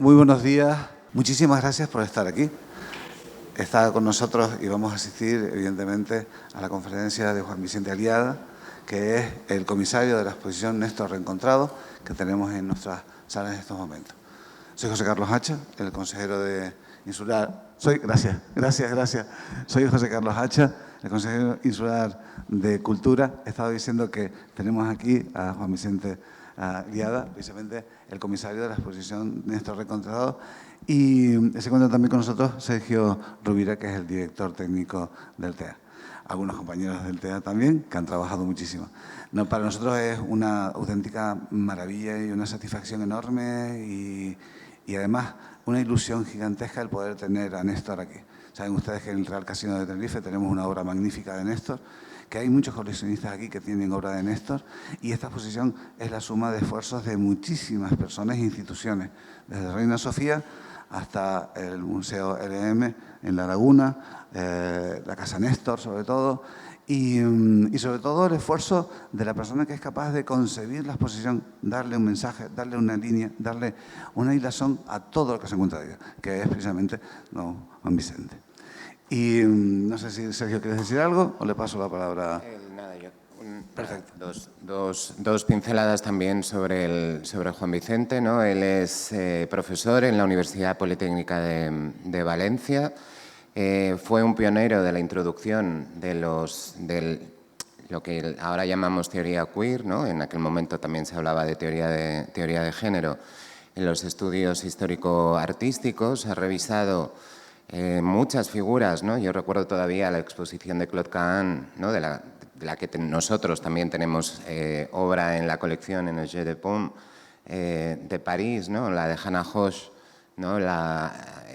Muy buenos días. Muchísimas gracias por estar aquí. Está con nosotros y vamos a asistir, evidentemente, a la conferencia de Juan Vicente Aliaga, que es el comisario de la exposición Néstor Reencontrado, que tenemos en nuestras salas en estos momentos. Soy José Carlos Hacha, el consejero de Insular. Gracias. Soy José Carlos Hacha, el consejero insular de Cultura. He estado diciendo que tenemos aquí a Juan Vicente Aliaga, precisamente el comisario de la exposición Néstor Reencontrado. Y se encuentra también con nosotros Sergio Rubira, que es el director técnico del TEA. Algunos compañeros del TEA también, que han trabajado muchísimo. No, para nosotros es una auténtica maravilla y una satisfacción enorme y además una ilusión gigantesca el poder tener a Néstor aquí. Saben ustedes que en el Real Casino de Tenerife tenemos una obra magnífica de Néstor, que hay muchos coleccionistas aquí que tienen obra de Néstor, y esta exposición es la suma de esfuerzos de muchísimas personas e instituciones, desde Reina Sofía hasta el Museo LM en La Laguna, la Casa Néstor sobre todo, y sobre todo el esfuerzo de la persona que es capaz de concebir la exposición, darle un mensaje, darle una línea, darle una hilazón a todo lo que se encuentra ahí, que es precisamente Juan Vicente. Y no sé si Sergio quieres decir algo o le paso la palabra. Nada, yo. Perfecto. Dos pinceladas también sobre Juan Vicente, ¿no? Él es profesor en la Universidad Politécnica de Valencia. Fue un pionero de la introducción de lo que ahora llamamos teoría queer, ¿no? En aquel momento también se hablaba de teoría de género en los estudios histórico-artísticos. Ha revisado muchas figuras, ¿no? Yo recuerdo todavía la exposición de Claude Cahn, ¿no? de la que nosotros también tenemos obra en la colección en el Jeu de Paume de París, ¿no? La de Hannah Hoche, ¿no?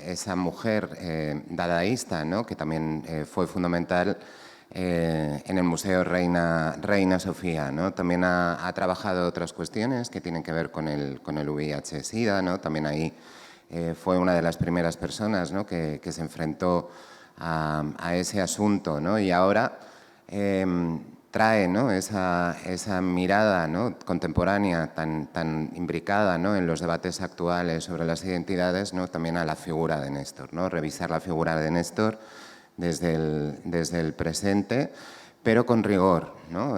Esa mujer dadaísta, ¿no? Que también fue fundamental en el Museo Reina Sofía, ¿no? También ha trabajado otras cuestiones que tienen que ver con el VIH-Sida, ¿no? También ahí fue una de las primeras personas, ¿no? que se enfrentó a ese asunto, ¿no? Y ahora trae, ¿no? esa mirada, ¿no? contemporánea tan imbricada, ¿no? en los debates actuales sobre las identidades, ¿no? también a la figura de Néstor, ¿no? Revisar la figura de Néstor desde el presente, pero con rigor, ¿no?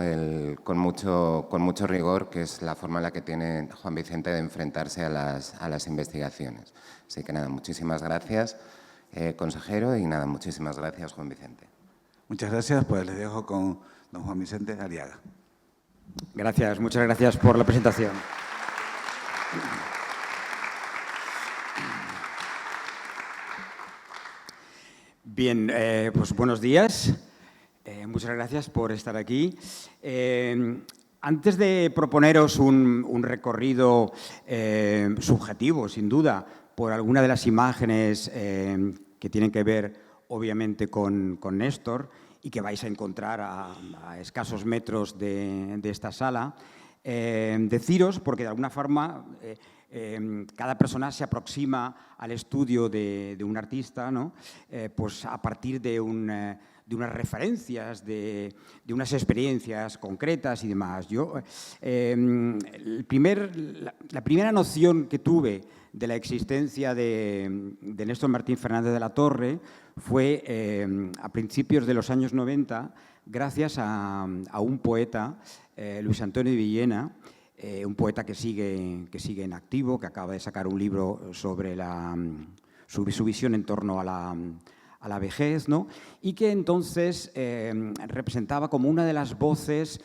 con mucho rigor, que es la forma en la que tiene Juan Vicente de enfrentarse a las investigaciones. Así que nada, muchísimas gracias, consejero, y nada, muchísimas gracias, Juan Vicente. Muchas gracias, pues les dejo con don Juan Vicente Aliaga. Gracias, muchas gracias por la presentación. Bien, pues buenos días. Muchas gracias por estar aquí. Antes de proponeros un recorrido subjetivo, sin duda, por alguna de las imágenes que tienen que ver, obviamente, con Néstor y que vais a encontrar a escasos metros de esta sala, deciros, porque de alguna forma cada persona se aproxima al estudio de un artista, ¿no? Pues a partir de unas referencias, de unas experiencias concretas y demás. Yo, la primera noción que tuve de la existencia de Néstor Martín Fernández de la Torre fue a principios de los años 90, gracias a un poeta, Luis Antonio de Villena, un poeta que sigue en activo, que acaba de sacar un libro sobre su visión en torno a la vejez, ¿no? Y que entonces representaba como una de las voces,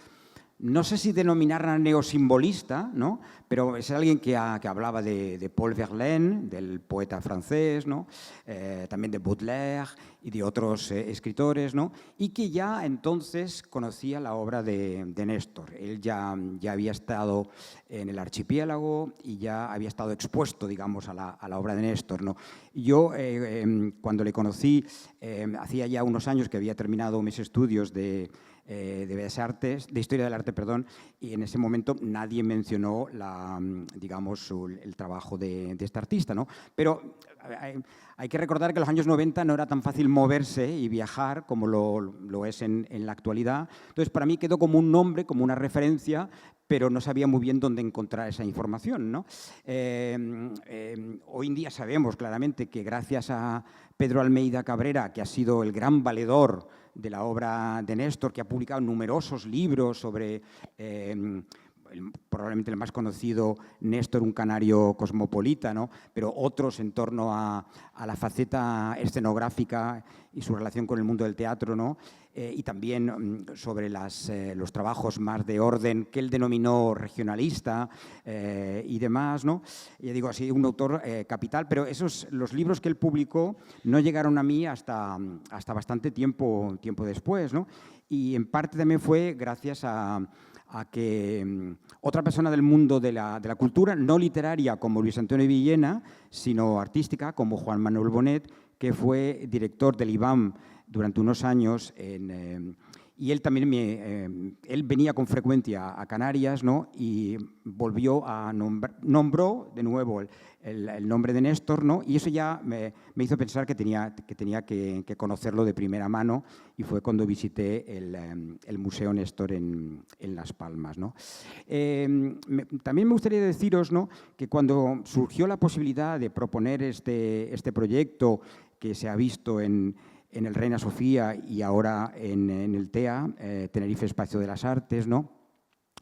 no sé si denominarla neosimbolista, ¿no? Pero es alguien que hablaba de Paul Verlaine, del poeta francés, ¿no? También de Baudelaire y de otros escritores, ¿no? Y que ya entonces conocía la obra de Néstor. Él ya había estado en el archipiélago y ya había estado expuesto, digamos, a la obra de Néstor, ¿no? Yo, cuando le conocí, hacía ya unos años que había terminado mis estudios de Bellas Artes, de Historia del Arte, perdón, y en ese momento nadie mencionó digamos, el trabajo de este artista, ¿no? Pero hay que recordar que en los años 90 no era tan fácil moverse y viajar como lo es en la actualidad. Entonces, para mí quedó como un nombre, como una referencia, pero no sabía muy bien dónde encontrar esa información, ¿no? Hoy en día sabemos claramente que gracias a Pedro Almeida Cabrera, que ha sido el gran valedor de la obra de Néstor, que ha publicado numerosos libros sobre probablemente el más conocido, Néstor, un canario cosmopolita, ¿no? Pero otros en torno a la faceta escenográfica y su relación con el mundo del teatro, ¿no? Y también sobre los trabajos más de orden que él denominó regionalista y demás, ¿no? Ya digo, así, un autor capital, pero los libros que él publicó no llegaron a mí hasta bastante tiempo después, ¿no? Y en parte también fue gracias a que otra persona del mundo de la cultura, no literaria como Luis Antonio Villena, sino artística como Juan Manuel Bonet, que fue director del IBAM durante unos años y él también él venía con frecuencia a Canarias, ¿no? Y volvió a nombró de nuevo el nombre de Néstor, ¿no? Y eso ya me hizo pensar que tenía que conocerlo de primera mano, y fue cuando visité el Museo Néstor en Las Palmas, ¿no? También me gustaría deciros, ¿no?, que cuando surgió la posibilidad de proponer este proyecto que se ha visto en el Reina Sofía y ahora en el TEA, Tenerife Espacio de las Artes, ¿no?,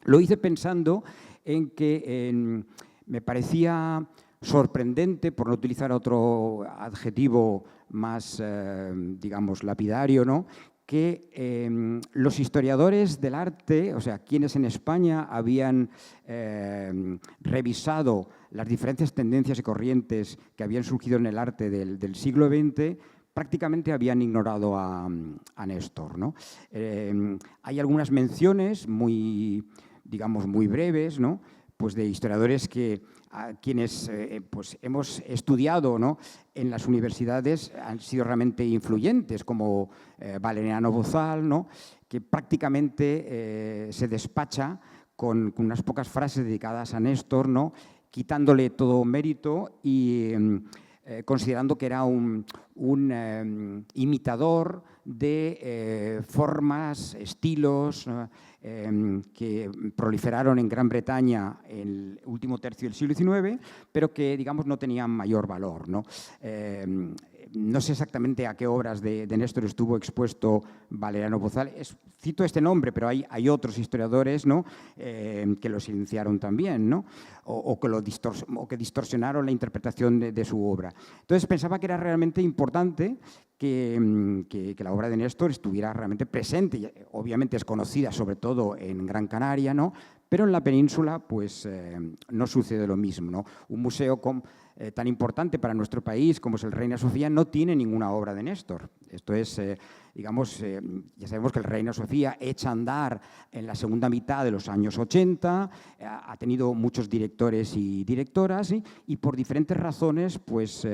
lo hice pensando en que me parecía sorprendente, por no utilizar otro adjetivo más, digamos, lapidario, ¿no?, que los historiadores del arte, o sea, quienes en España habían revisado las diferentes tendencias y corrientes que habían surgido en el arte del siglo XX, prácticamente habían ignorado a Néstor, ¿no? Hay algunas menciones digamos, muy breves, ¿no?, pues de historiadores a quienes pues hemos estudiado, ¿no?, en las universidades, han sido realmente influyentes, como Valeriano Bozal, ¿no?, que prácticamente se despacha con unas pocas frases dedicadas a Néstor, ¿no?, quitándole todo mérito y considerando que era un imitador de formas, estilos que proliferaron en Gran Bretaña en el último tercio del siglo XIX, pero que, digamos, no tenían mayor valor, ¿no? No sé exactamente a qué obras de Néstor estuvo expuesto Valeriano Bozal. Cito este nombre, pero hay otros historiadores, ¿no?, que lo silenciaron también, ¿no?, o que distorsionaron la interpretación de su obra. Entonces pensaba que era realmente importante que la obra de Néstor estuviera realmente presente. Obviamente es conocida sobre todo en Gran Canaria, ¿no?, pero en la península pues no sucede lo mismo, ¿no? Un museo tan importante para nuestro país como es el Reina Sofía no tiene ninguna obra de Néstor. Esto es, digamos, ya sabemos que el Reina Sofía echa a andar en la segunda mitad de los años 80, ha tenido muchos directores y directoras, y por diferentes razones pues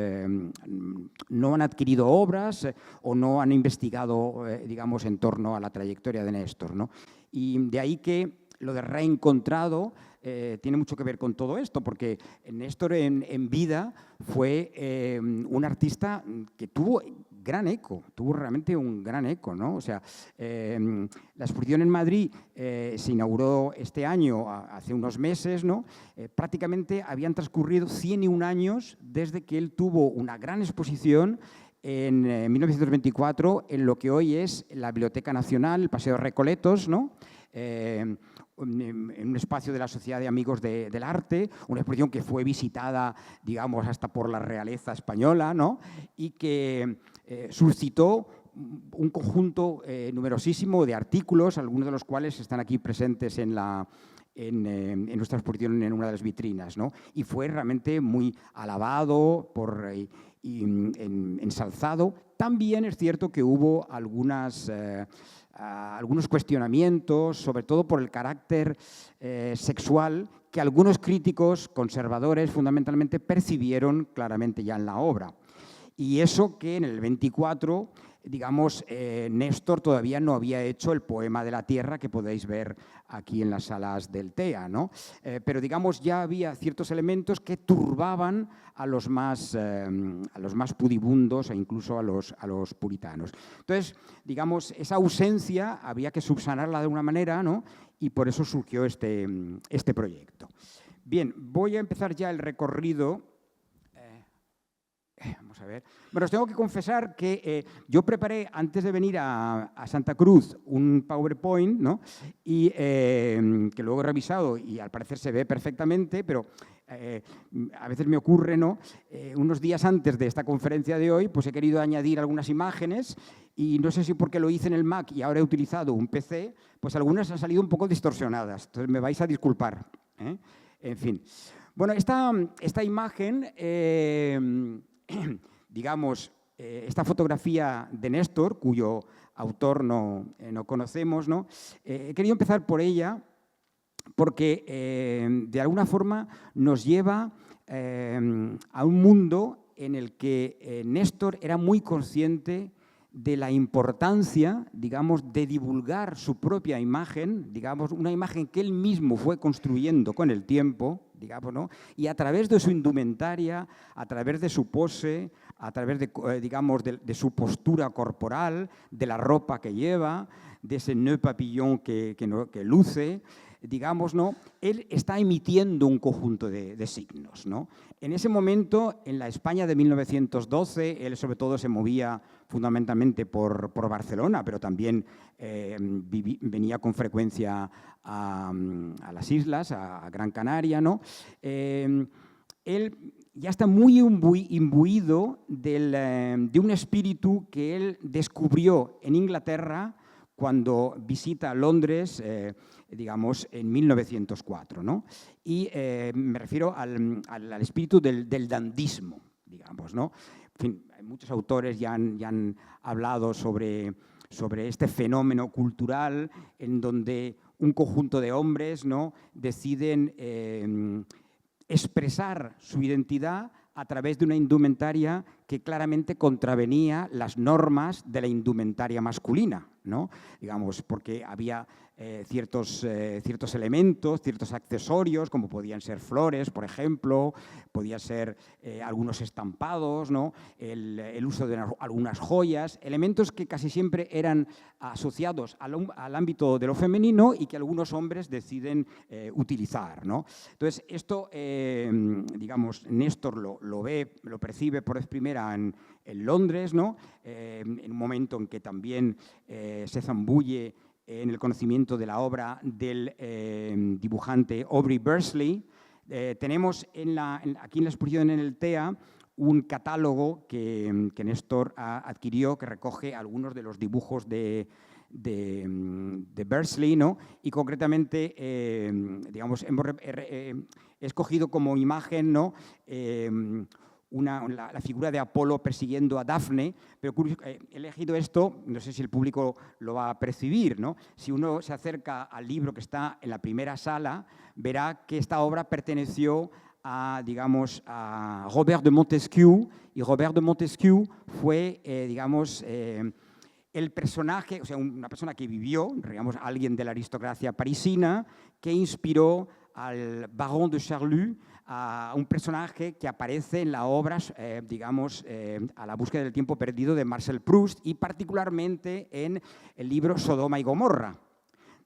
no han adquirido obras o no han investigado, digamos, en torno a la trayectoria de Néstor, ¿no? Y de ahí que lo de reencontrado tiene mucho que ver con todo esto, porque Néstor en vida fue un artista que tuvo gran eco, tuvo realmente un gran eco, ¿no? O sea, la exposición en Madrid se inauguró este año, hace unos meses, ¿no? Prácticamente habían transcurrido 101 años desde que él tuvo una gran exposición en 1924 en lo que hoy es la Biblioteca Nacional, el Paseo de Recoletos, ¿no?, en un espacio de la Sociedad de Amigos del Arte, una exposición que fue visitada, digamos, hasta por la realeza española, ¿no?, y que suscitó un conjunto numerosísimo de artículos, algunos de los cuales están aquí presentes en nuestra exposición en una de las vitrinas, ¿no? Y fue realmente muy alabado y ensalzado. También es cierto que hubo algunos cuestionamientos, sobre todo por el carácter sexual que algunos críticos conservadores fundamentalmente percibieron claramente ya en la obra. Y eso que en el 24 digamos, Néstor todavía no había hecho el poema de la tierra que podéis ver aquí en las salas del TEA, ¿no? Pero, digamos, ya había ciertos elementos que turbaban a los más pudibundos e incluso a los puritanos. Entonces, digamos, esa ausencia había que subsanarla de alguna manera, ¿no? Y por eso surgió este proyecto. Bien, voy a empezar ya el recorrido. Vamos a ver. Bueno, os tengo que confesar que yo preparé, antes de venir a Santa Cruz, un PowerPoint, ¿no? Y que luego he revisado y al parecer se ve perfectamente, pero a veces me ocurre, ¿no? Unos días antes de esta conferencia de hoy, pues he querido añadir algunas imágenes y no sé si porque lo hice en el Mac y ahora he utilizado un PC, pues algunas han salido un poco distorsionadas. Entonces me vais a disculpar, ¿eh? En fin. Bueno, esta imagen... digamos, esta fotografía de Néstor, cuyo autor no conocemos, ¿no? He querido empezar por ella porque de alguna forma nos lleva a un mundo en el que Néstor era muy consciente de la importancia, digamos, de divulgar su propia imagen, digamos, una imagen que él mismo fue construyendo con el tiempo, digamos, ¿no? Y a través de su indumentaria, a través de su pose, a través de, digamos, de su postura corporal, de la ropa que lleva, de ese nœud papillon que luce, digamos, ¿no? Él está emitiendo un conjunto de signos, ¿no? En ese momento, en la España de 1912, él sobre todo se movía fundamentalmente por Barcelona, pero también venía con frecuencia a las islas, a Gran Canaria, ¿no? Él ya está muy imbuido de un espíritu que él descubrió en Inglaterra cuando visita Londres, digamos, en 1904, ¿no? Y me refiero al espíritu del dandismo, digamos, ¿no? En fin, muchos autores ya han hablado sobre este fenómeno cultural en donde un conjunto de hombres, ¿no? Deciden expresar su identidad a través de una indumentaria que claramente contravenía las normas de la indumentaria masculina, ¿no? Digamos, porque había ciertos elementos, ciertos accesorios, como podían ser flores, por ejemplo, podían ser algunos estampados, ¿no? El uso de algunas joyas, elementos que casi siempre eran asociados al ámbito de lo femenino y que algunos hombres deciden utilizar, ¿no? Entonces, esto, digamos, Néstor lo percibe por vez primera en Londres, ¿no? En un momento en que también se zambulle en el conocimiento de la obra del dibujante Aubrey Bursley. Tenemos aquí en la exposición en el TEA un catálogo que Néstor adquirió que recoge algunos de los dibujos de Bursley, ¿no? Y concretamente, digamos, he escogido como imagen, ¿no? La figura de Apolo persiguiendo a Dafne, pero he elegido esto, no sé si el público lo va a percibir, ¿no? Si uno se acerca al libro que está en la primera sala, verá que esta obra perteneció digamos, a Robert de Montesquieu, y Robert de Montesquieu fue, digamos, el personaje, o sea, una persona que vivió, digamos, alguien de la aristocracia parisina, que inspiró al Baron de Charlus, a un personaje que aparece en la obra, digamos, A la búsqueda del tiempo perdido de Marcel Proust y particularmente en el libro Sodoma y Gomorra,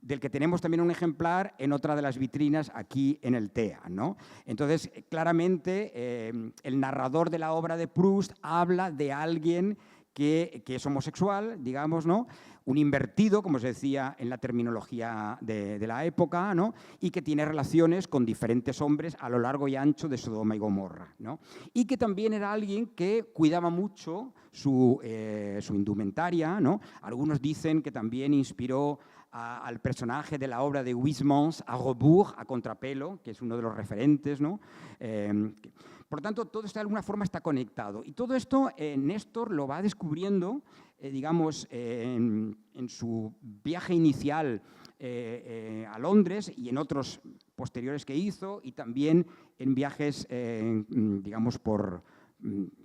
del que tenemos también un ejemplar en otra de las vitrinas aquí en el TEA, ¿no? Entonces, claramente, el narrador de la obra de Proust habla de alguien que es homosexual, digamos, ¿no? Un invertido, como se decía en la terminología de la época, ¿no? Y que tiene relaciones con diferentes hombres a lo largo y ancho de Sodoma y Gomorra, ¿no? Y que también era alguien que cuidaba mucho su indumentaria, ¿no? Algunos dicen que también inspiró al personaje de la obra de Huysmans, a Rebours, a contrapelo, que es uno de los referentes, ¿no? Por lo tanto, todo esto de alguna forma está conectado. Y todo esto Néstor lo va descubriendo, digamos, en su viaje inicial a Londres y en otros posteriores que hizo, y también en viajes, digamos, por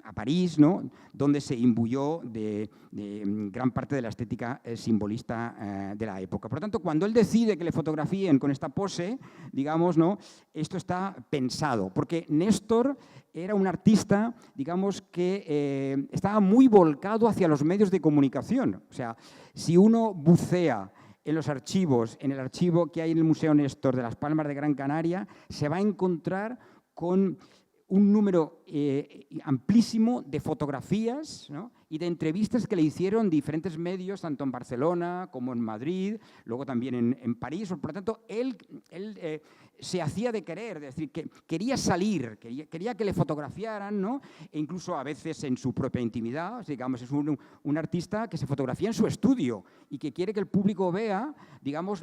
a París, ¿no? Donde se imbuyó de gran parte de la estética simbolista de la época. Por lo tanto, cuando él decide que le fotografíen con esta pose, digamos, ¿no? Esto está pensado, porque Néstor era un artista, digamos, que estaba muy volcado hacia los medios de comunicación. O sea, si uno bucea en los archivos, en el archivo que hay en el Museo Néstor de Las Palmas de Gran Canaria, se va a encontrar con un número amplísimo de fotografías, ¿no? Y de entrevistas que le hicieron diferentes medios, tanto en Barcelona como en Madrid, luego también en París. Por lo tanto, él se hacía de querer, es decir, que quería salir, quería que le fotografiaran, ¿no? E incluso a veces en su propia intimidad. Digamos, es un artista que se fotografía en su estudio y que quiere que el público vea, digamos,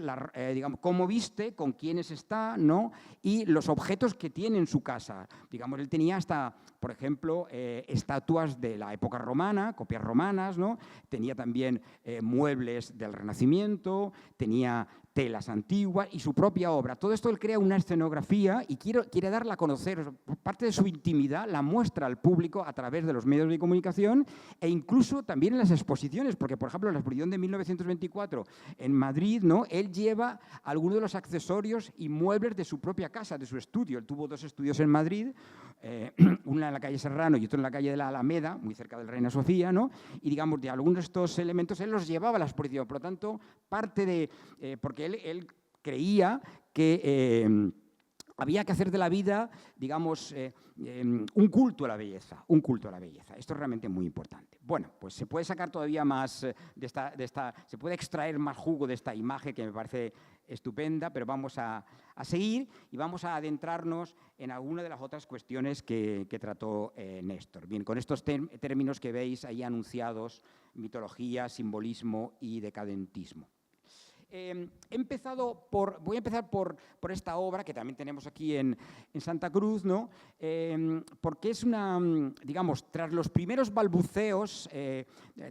cómo viste, con quiénes está, ¿no? Y los objetos que tiene en su casa. Digamos, él tenía hasta, por ejemplo, estatuas de la época romana, copias romanas, ¿no? Tenía también muebles del Renacimiento, tenía telas antiguas y su propia obra. Todo esto él crea una escenografía y quiere darla a conocer. Parte de su intimidad la muestra al público a través de los medios de comunicación e incluso también en las exposiciones, porque, por ejemplo, en la exposición de 1924 en Madrid, ¿no? Él lleva algunos de los accesorios y muebles de su propia casa, de su estudio. Él tuvo 2 estudios en Madrid, una en la calle Serrano y otro en la calle de la Alameda, muy cerca del Reina Sofía, ¿no? Y, digamos, de algunos de estos elementos él los llevaba a la exposición. Por lo tanto, parte de... porque él creía que había que hacer de la vida, digamos, un culto a la belleza, un culto a la belleza. Esto es realmente muy importante. Bueno, pues se puede sacar todavía más se puede extraer más jugo de esta imagen que me parece estupenda, pero vamos a seguir y vamos a adentrarnos en alguna de las otras cuestiones que trató Néstor. Bien, con estos términos que veis ahí anunciados, mitología, simbolismo y decadentismo. Voy a empezar por esta obra que también tenemos aquí en Santa Cruz, ¿no? Porque es digamos, tras los primeros balbuceos,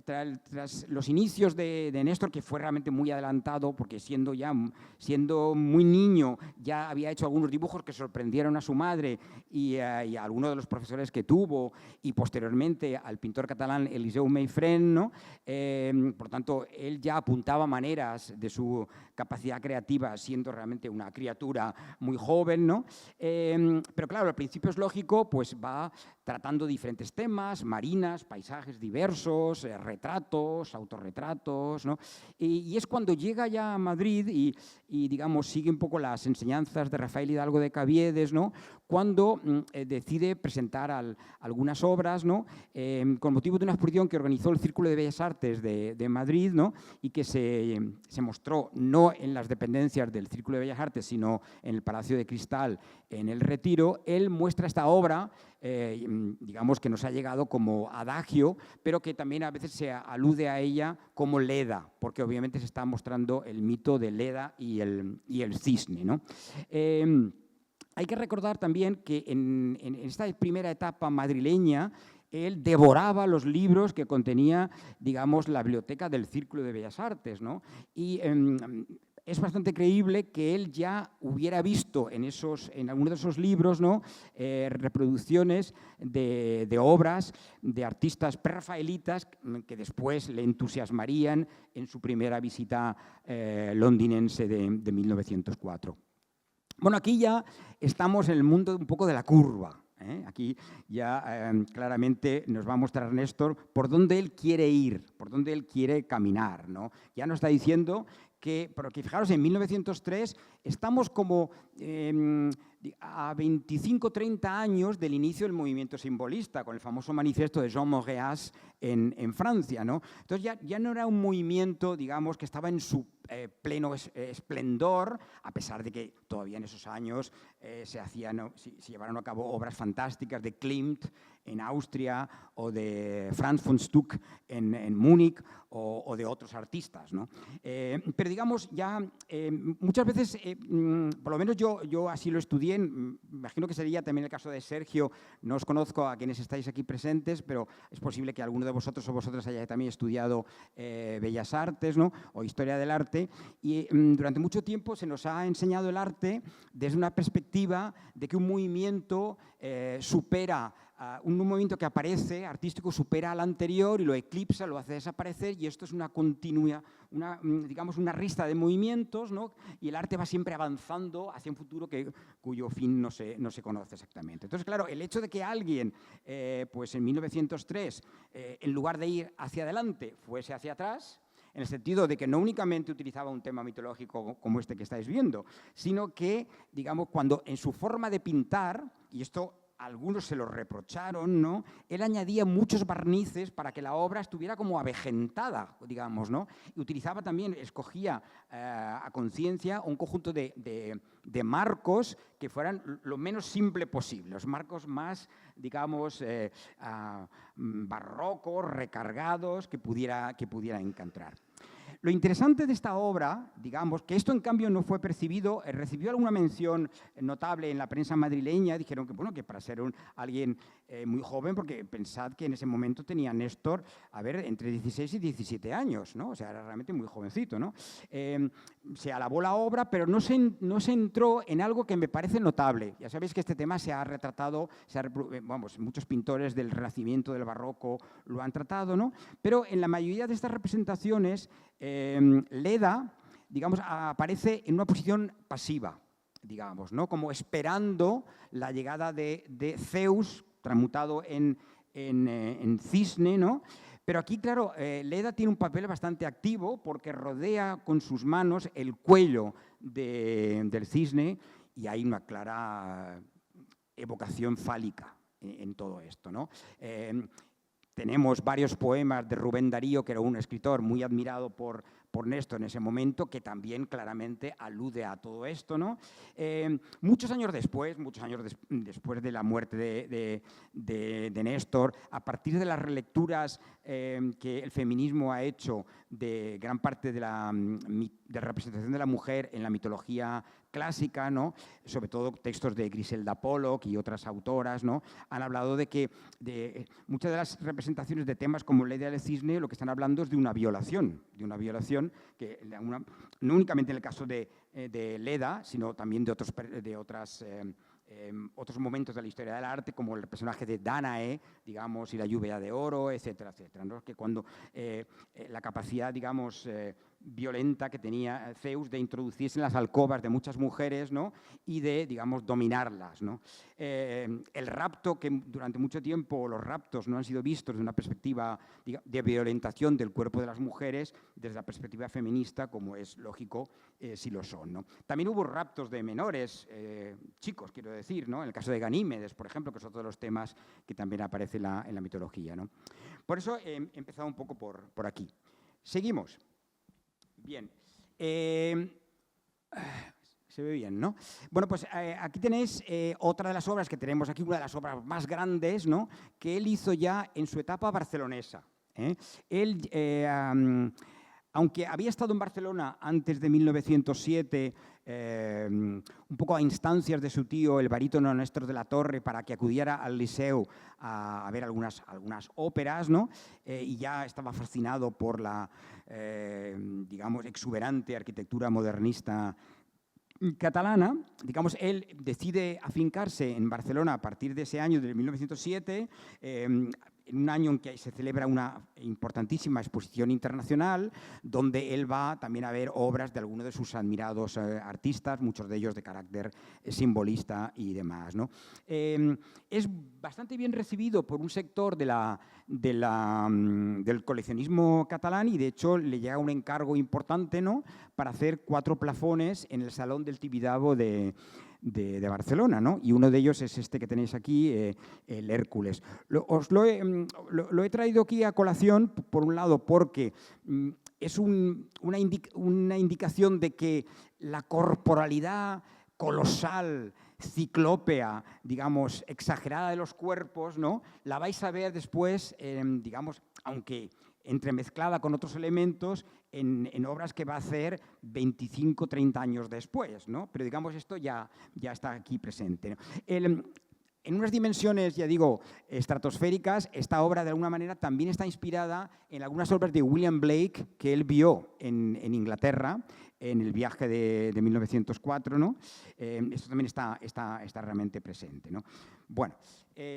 tras los inicios de Néstor, que fue realmente muy adelantado, porque siendo muy niño ya había hecho algunos dibujos que sorprendieron a su madre y a algunos de los profesores que tuvo, y posteriormente al pintor catalán Eliseu Meifrén, ¿no? Por tanto, él ya apuntaba maneras de su capacidad creativa siendo realmente una criatura muy joven, ¿no? Pero claro, al principio es lógico, pues va tratando diferentes temas, marinas, paisajes diversos, retratos, autorretratos, ¿no? Y es cuando llega ya a Madrid y digamos, sigue un poco las enseñanzas de Rafael Hidalgo de Caviedes, ¿no? Cuando decide presentar algunas obras, ¿no? Con motivo de una exposición que organizó el Círculo de Bellas Artes de Madrid, ¿no? Y que se mostró no en las dependencias del Círculo de Bellas Artes, sino en el Palacio de Cristal, en el Retiro. Él muestra esta obra, digamos que nos ha llegado como adagio, pero que también a veces se alude a ella como Leda, porque obviamente se está mostrando el mito de Leda y el cisne, ¿no? Hay que recordar también que en esta primera etapa madrileña, él devoraba los libros que contenía, digamos, la biblioteca del Círculo de Bellas Artes, ¿no? Y es bastante creíble que él ya hubiera visto en algunos de esos libros, ¿no? Reproducciones de obras de artistas prerrafaelitas que después le entusiasmarían en su primera visita londinense de 1904. Bueno, aquí ya estamos en el mundo un poco de la curva. Aquí ya claramente nos va a mostrar Néstor por dónde él quiere ir, por dónde él quiere caminar, ¿no? Ya nos está diciendo porque fijaros, en 1903 estamos como a 25-30 años del inicio del movimiento simbolista, con el famoso manifiesto de Jean Moreas en Francia, ¿no? Entonces ya no era un movimiento, digamos, que estaba en su pleno esplendor, a pesar de que todavía en esos años se llevaron a cabo obras fantásticas de Klimt en Austria o de Franz von Stuck en Múnich o de otros artistas, ¿no? Pero digamos, ya muchas veces, por lo menos yo así lo estudié, me imagino que sería también el caso de Sergio, no os conozco a quienes estáis aquí presentes, pero es posible que alguno de vosotros o vosotras haya también estudiado Bellas Artes, ¿no? O Historia del Arte, y durante mucho tiempo se nos ha enseñado el arte desde una perspectiva de que un movimiento supera un movimiento que aparece, artístico, supera al anterior y lo eclipsa, lo hace desaparecer, y esto es una continua, digamos, una rista de movimientos, ¿no? Y el arte va siempre avanzando hacia un futuro cuyo fin no se conoce exactamente. Entonces, claro, el hecho de que alguien, pues en 1903, en lugar de ir hacia adelante, fuese hacia atrás, en el sentido de que no únicamente utilizaba un tema mitológico como este que estáis viendo, sino que, digamos, cuando en su forma de pintar, y esto algunos se lo reprocharon, ¿no? Él añadía muchos barnices para que la obra estuviera como avejentada, digamos, ¿no? Y utilizaba también, escogía a conciencia un conjunto de marcos que fueran lo menos simple posible, los marcos más, digamos, barrocos, recargados, que pudiera encontrar. Lo interesante de esta obra, digamos, que esto en cambio no fue percibido, recibió alguna mención notable en la prensa madrileña, dijeron que, bueno, que para ser alguien muy joven, porque pensad que en ese momento tenía Néstor, entre 16 y 17 años, ¿no? O sea, era realmente muy jovencito, ¿no? Se alabó la obra, pero no se entró en algo que me parece notable. Ya sabéis que este tema se ha retratado, muchos pintores del Renacimiento, del Barroco, lo han tratado, ¿no? Pero en la mayoría de estas representaciones, Leda, digamos, aparece en una posición pasiva, digamos, ¿no? Como esperando la llegada de Zeus, transmutado en cisne, ¿no? Pero aquí, claro, Leda tiene un papel bastante activo porque rodea con sus manos el cuello del cisne y hay una clara evocación fálica en todo esto, ¿no? Tenemos varios poemas de Rubén Darío, que era un escritor muy admirado por Néstor en ese momento, que también claramente alude a todo esto, ¿no? Muchos años después de la muerte de Néstor, a partir de las relecturas que el feminismo ha hecho de gran parte de la representación de la mujer en la mitología clásica, ¿no? Sobre todo textos de Griselda Pollock y otras autoras, ¿no? Han hablado de que muchas de las representaciones de temas como la idea del cisne lo que están hablando es de una violación que no únicamente en el caso de Leda, sino también de otros momentos de la historia del arte, como el personaje de Danae, digamos, y la lluvia de oro, etcétera, etcétera, ¿no? Que cuando la capacidad, digamos, violenta que tenía Zeus de introducirse en las alcobas de muchas mujeres, ¿no? Y de, digamos, dominarlas, ¿no? El rapto, que durante mucho tiempo los raptos no han sido vistos de una perspectiva de violentación del cuerpo de las mujeres, desde la perspectiva feminista, como es lógico, sí lo son, ¿no? También hubo raptos de menores, chicos, quiero decir, ¿no? En el caso de Ganímedes, por ejemplo, que es otro de los temas que también aparece en la mitología, ¿no? Por eso he empezado un poco por aquí. Seguimos. Bien. Se ve bien, ¿no? Bueno, pues aquí tenéis otra de las obras que tenemos aquí, una de las obras más grandes, ¿no? Que él hizo ya en su etapa barcelonesa. Él, aunque había estado en Barcelona antes de 1907, un poco a instancias de su tío, el barítono Néstor de la Torre, para que acudiera al Liceu a ver algunas óperas, ¿no? Y ya estaba fascinado por la, digamos, exuberante arquitectura modernista catalana, digamos, él decide afincarse en Barcelona a partir de ese año, de 1907, en un año en que se celebra una importantísima exposición internacional, donde él va también a ver obras de algunos de sus admirados artistas, muchos de ellos de carácter simbolista y demás, ¿no? Es bastante bien recibido por un sector del coleccionismo catalán y, de hecho, le llega un encargo importante, ¿no?, para hacer 4 plafones en el Salón del Tibidabo de Barcelona, ¿no? Y uno de ellos es este que tenéis aquí, el Hércules. Os lo he traído aquí a colación, por un lado, porque es una indicación de que la corporalidad colosal, ciclópea, digamos, exagerada de los cuerpos, ¿no?, la vais a ver después, digamos, aunque entremezclada con otros elementos, en obras que va a hacer 25, 30 años después, ¿no? Pero, digamos, esto ya está aquí presente, ¿no? En unas dimensiones, ya digo, estratosféricas, esta obra de alguna manera también está inspirada en algunas obras de William Blake que él vio en Inglaterra, en el viaje de 1904, ¿no? Esto también está realmente presente, ¿no? Bueno,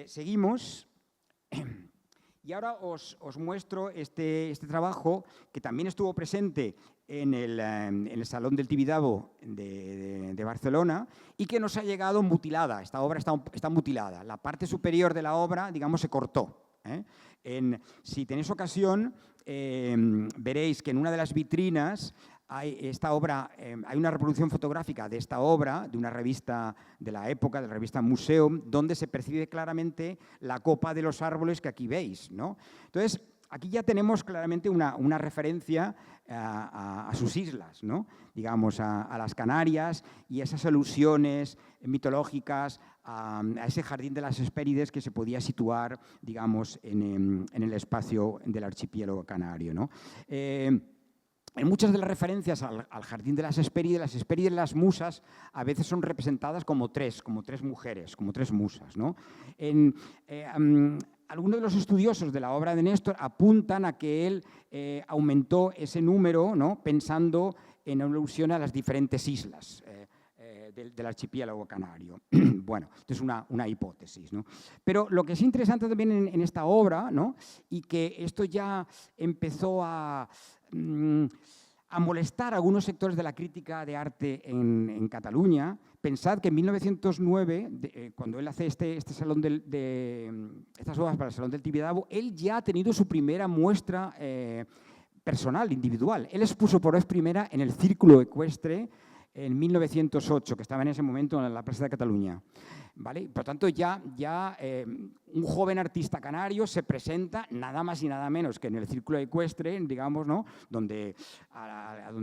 seguimos. Y ahora os muestro este trabajo que también estuvo presente en el Salón del Tibidabo de Barcelona y que nos ha llegado mutilada. Esta obra está mutilada. La parte superior de la obra, digamos, se cortó. Si tenéis ocasión, veréis que en una de las vitrinas hay una reproducción fotográfica de esta obra, de una revista de la época, de la revista Museum, donde se percibe claramente la copa de los árboles que aquí veis, ¿no? Entonces, aquí ya tenemos claramente una referencia a sus islas, ¿no? Digamos, a las Canarias y esas alusiones mitológicas a ese jardín de las Hespérides que se podía situar, digamos, en el espacio del archipiélago canario, ¿no? En muchas de las referencias al jardín de las Hespérides, las musas a veces son representadas como tres mujeres, como tres musas, ¿no? Algunos de los estudiosos de la obra de Néstor apuntan a que él aumentó ese número, ¿no? Pensando en alusión a las diferentes islas del archipiélago canario. Bueno, esto es una hipótesis, ¿no? Pero lo que es interesante también en esta obra, ¿no? Y que esto ya empezó a molestar a algunos sectores de la crítica de arte en Cataluña. Pensad que en 1909, cuando él hace estas obras para el Salón del Tibidabo, él ya ha tenido su primera muestra personal, individual. Él expuso por vez primera en el Círculo Ecuestre en 1908, que estaba en ese momento en la Plaza de Cataluña. ¿Vale? Por tanto, ya un joven artista canario se presenta nada más y nada menos que en el Círculo Ecuestre, digamos, ¿no? donde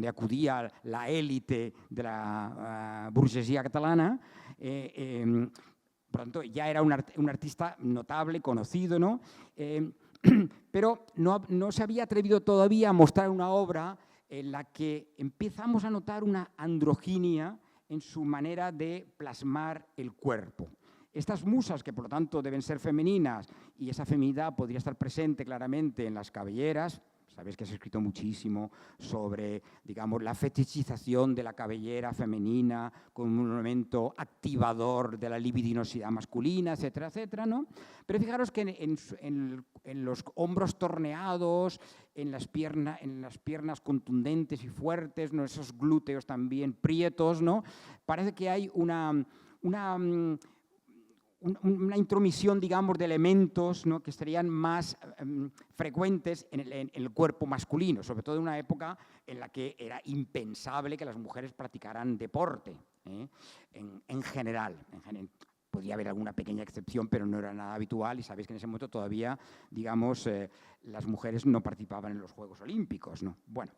acudía la élite de la burguesía catalana. Por tanto, ya era un artista notable, conocido, ¿no? Pero no se había atrevido todavía a mostrar una obra en la que empezamos a notar una androginia en su manera de plasmar el cuerpo. Estas musas, que por lo tanto deben ser femeninas, y esa feminidad podría estar presente claramente en las cabelleras. Sabéis que se ha escrito muchísimo sobre, digamos, la fetichización de la cabellera femenina como un elemento activador de la libidinosidad masculina, etcétera, etcétera, ¿no? Pero fijaros que en los hombros torneados, en las piernas contundentes y fuertes, ¿no? Esos glúteos también prietos, ¿no? Parece que hay una intromisión, digamos, de elementos, ¿no? que estarían más frecuentes en el cuerpo masculino, sobre todo en una época en la que era impensable que las mujeres practicaran deporte, en general. Podía haber alguna pequeña excepción, pero no era nada habitual, y sabéis que en ese momento todavía, digamos, las mujeres no participaban en los Juegos Olímpicos, ¿no? Bueno,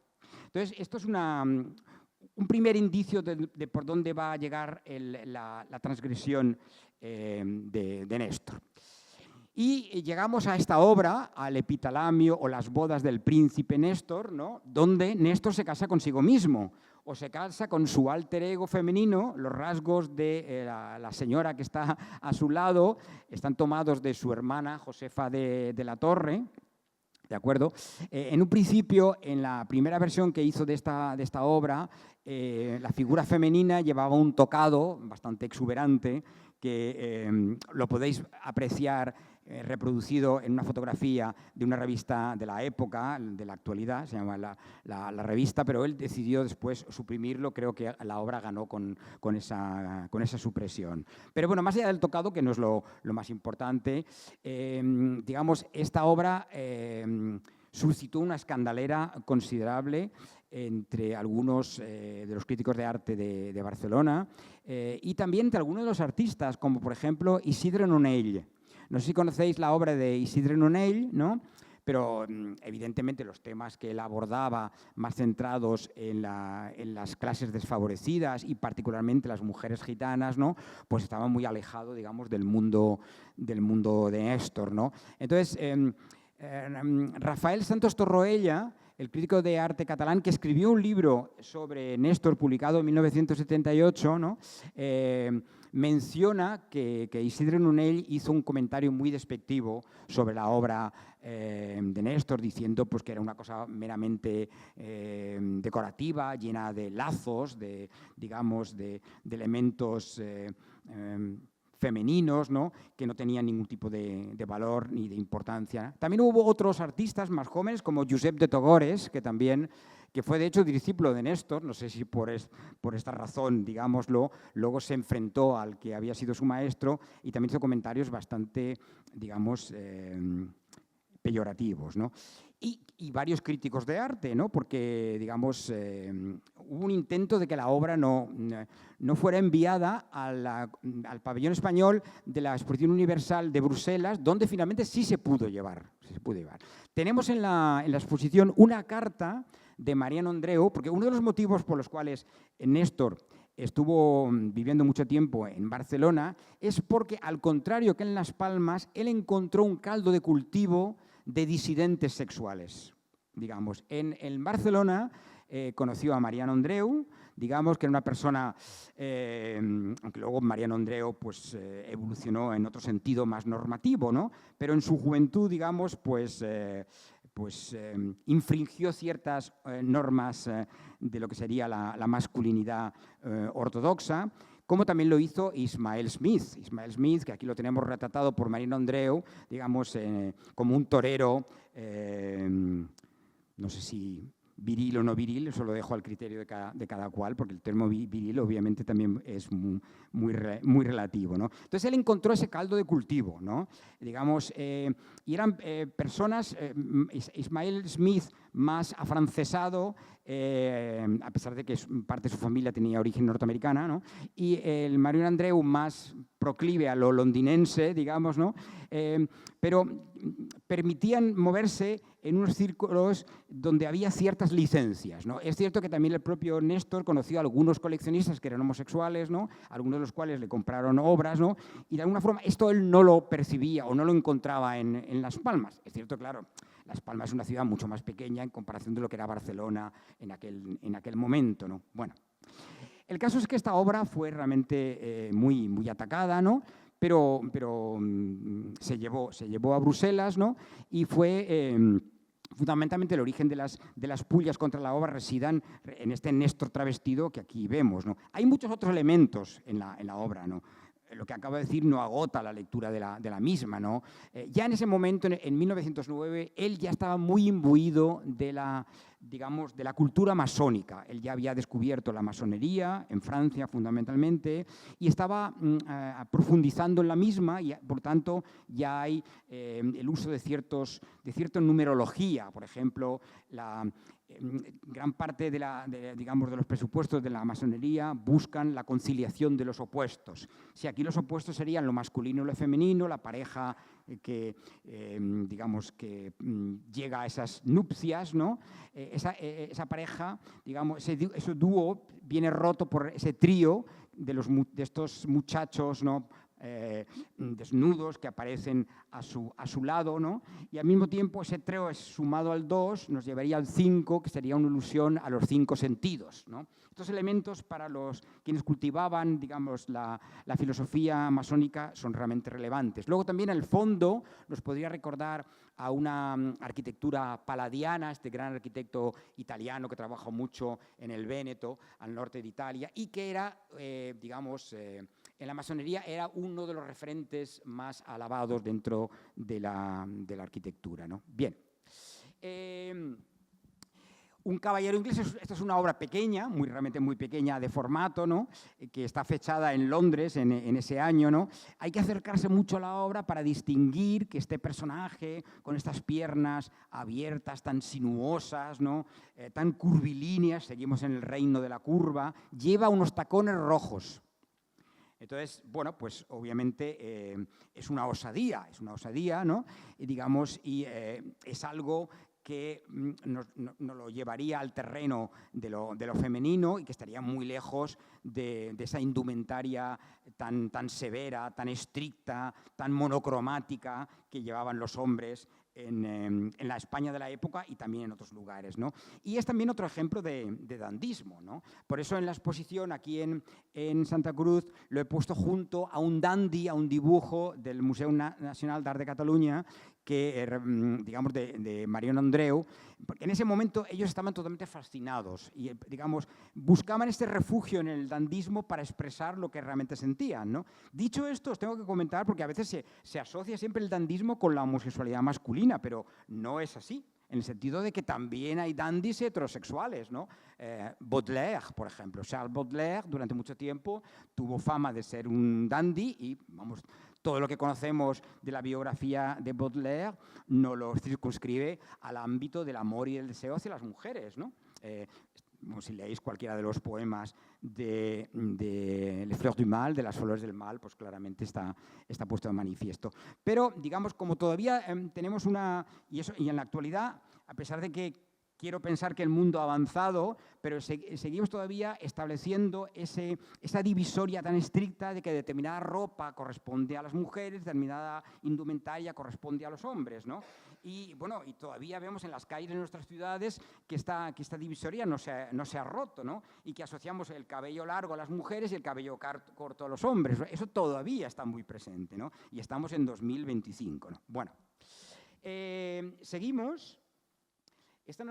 entonces esto es un primer indicio de por dónde va a llegar la transgresión de Néstor. Y llegamos a esta obra, al Epitalamio o las bodas del príncipe Néstor, ¿no? Donde Néstor se casa consigo mismo o se casa con su alter ego femenino. Los rasgos de la señora que está a su lado están tomados de su hermana Josefa de la Torre. ¿De acuerdo? En un principio, en la primera versión que hizo de esta obra, la figura femenina llevaba un tocado bastante exuberante que lo podéis apreciar reproducido en una fotografía de una revista de la época, de la actualidad, se llama la revista, pero él decidió después suprimirlo. Creo que la obra ganó con esa supresión. Pero bueno, más allá del tocado, que no es lo más importante, digamos, esta obra suscitó una escandalera considerable entre algunos de los críticos de arte de Barcelona y también entre algunos de los artistas, como por ejemplo Isidre Nonell. No sé si conocéis la obra de Isidre Nonell, ¿no? Pero evidentemente los temas que él abordaba, más centrados en las clases desfavorecidas y particularmente las mujeres gitanas, ¿no? Pues estaban muy alejados, digamos, del mundo de Néstor, ¿no? Entonces, Rafael Santos Torroella, el crítico de arte catalán, que escribió un libro sobre Néstor, publicado en 1978, ¿no? Menciona que Isidre Nonell hizo un comentario muy despectivo sobre la obra de Néstor, diciendo pues, que era una cosa meramente decorativa, llena de lazos, de elementos femeninos, ¿no? Que no tenían ningún tipo de valor ni de importancia. También hubo otros artistas más jóvenes, como Josep de Togores, que fue de hecho discípulo de Néstor, no sé si por esta razón, digámoslo, luego se enfrentó al que había sido su maestro y también hizo comentarios bastante, digamos, peyorativos, ¿no? Y varios críticos de arte, ¿no? Porque, digamos, hubo un intento de que la obra no fuera enviada al pabellón español de la Exposición Universal de Bruselas, donde finalmente sí se pudo llevar. Tenemos en la exposición una carta de Mariano Andreu, porque uno de los motivos por los cuales Néstor estuvo viviendo mucho tiempo en Barcelona es porque, al contrario que en Las Palmas, él encontró un caldo de cultivo de disidentes sexuales. Digamos, en Barcelona conoció a Mariano Andreu, digamos que era una persona, aunque luego Mariano Andreu pues, evolucionó en otro sentido más normativo, ¿no? Pero en su juventud, digamos, pues infringió ciertas normas de lo que sería la masculinidad ortodoxa, como también lo hizo Ismael Smith. Ismael Smith, que aquí lo tenemos retratado por Mariano Andreu, digamos, como un torero, no sé si viril o no viril, eso lo dejo al criterio de cada cual, porque el término viril obviamente también es muy relativo, ¿no? Entonces él encontró ese caldo de cultivo, ¿no? Digamos, y eran personas, Ismael Smith más afrancesado, a pesar de que parte de su familia tenía origen norteamericana, ¿no? Y el Mariano Andreu más proclive a lo londinense, digamos, ¿no? Pero permitían moverse en unos círculos donde había ciertas licencias, ¿no? Es cierto que también el propio Néstor conoció a algunos coleccionistas que eran homosexuales, ¿no? Algunos de los cuales le compraron obras, ¿no? Y de alguna forma esto él no lo percibía o no lo encontraba en Las Palmas. Es cierto, claro, Las Palmas es una ciudad mucho más pequeña en comparación de lo que era Barcelona en aquel momento, ¿no? Bueno, el caso es que esta obra fue realmente muy atacada, ¿no? Pero se llevó a Bruselas, ¿no? Y fue fundamentalmente el origen de las pullas contra la obra residan en este Néstor travestido que aquí vemos, ¿no? Hay muchos otros elementos en la obra, ¿no? Lo que acabo de decir no agota la lectura de la misma, ¿no? Ya en ese momento, en 1909, él ya estaba muy imbuido de la cultura masónica. Él ya había descubierto la masonería en Francia fundamentalmente y estaba profundizando en la misma y, por tanto, ya hay el uso de cierta numerología. Por ejemplo, gran parte de los presupuestos de la masonería buscan la conciliación de los opuestos. Si aquí los opuestos serían lo masculino y lo femenino, la pareja que llega a esas nupcias, ¿no? Esa pareja, digamos, ese dúo viene roto por ese trío de estos muchachos, ¿no? Desnudos que aparecen a su lado, ¿no? Y al mismo tiempo ese trío es sumado al 2, nos llevaría al 5, que sería una alusión a los 5 sentidos, ¿no? Estos elementos para quienes cultivaban, digamos, la filosofía masónica son realmente relevantes. Luego también el fondo nos podría recordar a una arquitectura palladiana, este gran arquitecto italiano que trabajó mucho en el Véneto, al norte de Italia, y que era, en la masonería era uno de los referentes más alabados dentro de la arquitectura, ¿no? Bien. Un caballero inglés, esta es una obra pequeña, realmente muy pequeña de formato, ¿no? Que está fechada en Londres en ese año, ¿no? Hay que acercarse mucho a la obra para distinguir que este personaje, con estas piernas abiertas, tan sinuosas, ¿no? Tan curvilíneas, seguimos en el reino de la curva, lleva unos tacones rojos. Entonces, bueno, pues obviamente es una osadía, ¿no? Y es algo que nos lo llevaría al terreno de lo femenino y que estaría muy lejos de esa indumentaria tan severa, tan estricta, tan monocromática que llevaban los hombres en la España de la época y también en otros lugares, ¿no? Y es también otro ejemplo de dandismo, ¿no? Por eso en la exposición aquí en Santa Cruz lo he puesto junto a un dandy, a un dibujo del Museu Nacional d'Art de Cataluña, que, digamos, de Mariano Andreu, porque en ese momento ellos estaban totalmente fascinados y, digamos, buscaban este refugio en el dandismo para expresar lo que realmente sentían, ¿no? Dicho esto, os tengo que comentar, porque a veces se asocia siempre el dandismo con la homosexualidad masculina, pero no es así, en el sentido de que también hay dandis heterosexuales, ¿no? Baudelaire, por ejemplo. Charles Baudelaire, durante mucho tiempo, tuvo fama de ser un dandy y, vamos, todo lo que conocemos de la biografía de Baudelaire no lo circunscribe al ámbito del amor y el deseo hacia las mujeres, ¿no? Si leéis cualquiera de los poemas de Les Fleurs du Mal, de las flores del mal, pues claramente está puesto de manifiesto. Pero, digamos, como todavía tenemos y en la actualidad, a pesar de que quiero pensar que el mundo ha avanzado, pero seguimos todavía estableciendo esa divisoria tan estricta de que determinada ropa corresponde a las mujeres, determinada indumentaria corresponde a los hombres, ¿no? Y bueno, y todavía vemos en las calles de nuestras ciudades que esta divisoria no se ha roto, ¿no? Y que asociamos el cabello largo a las mujeres y el cabello corto a los hombres. Eso todavía está muy presente, ¿no? Y estamos en 2025, ¿no? Bueno, seguimos. Esta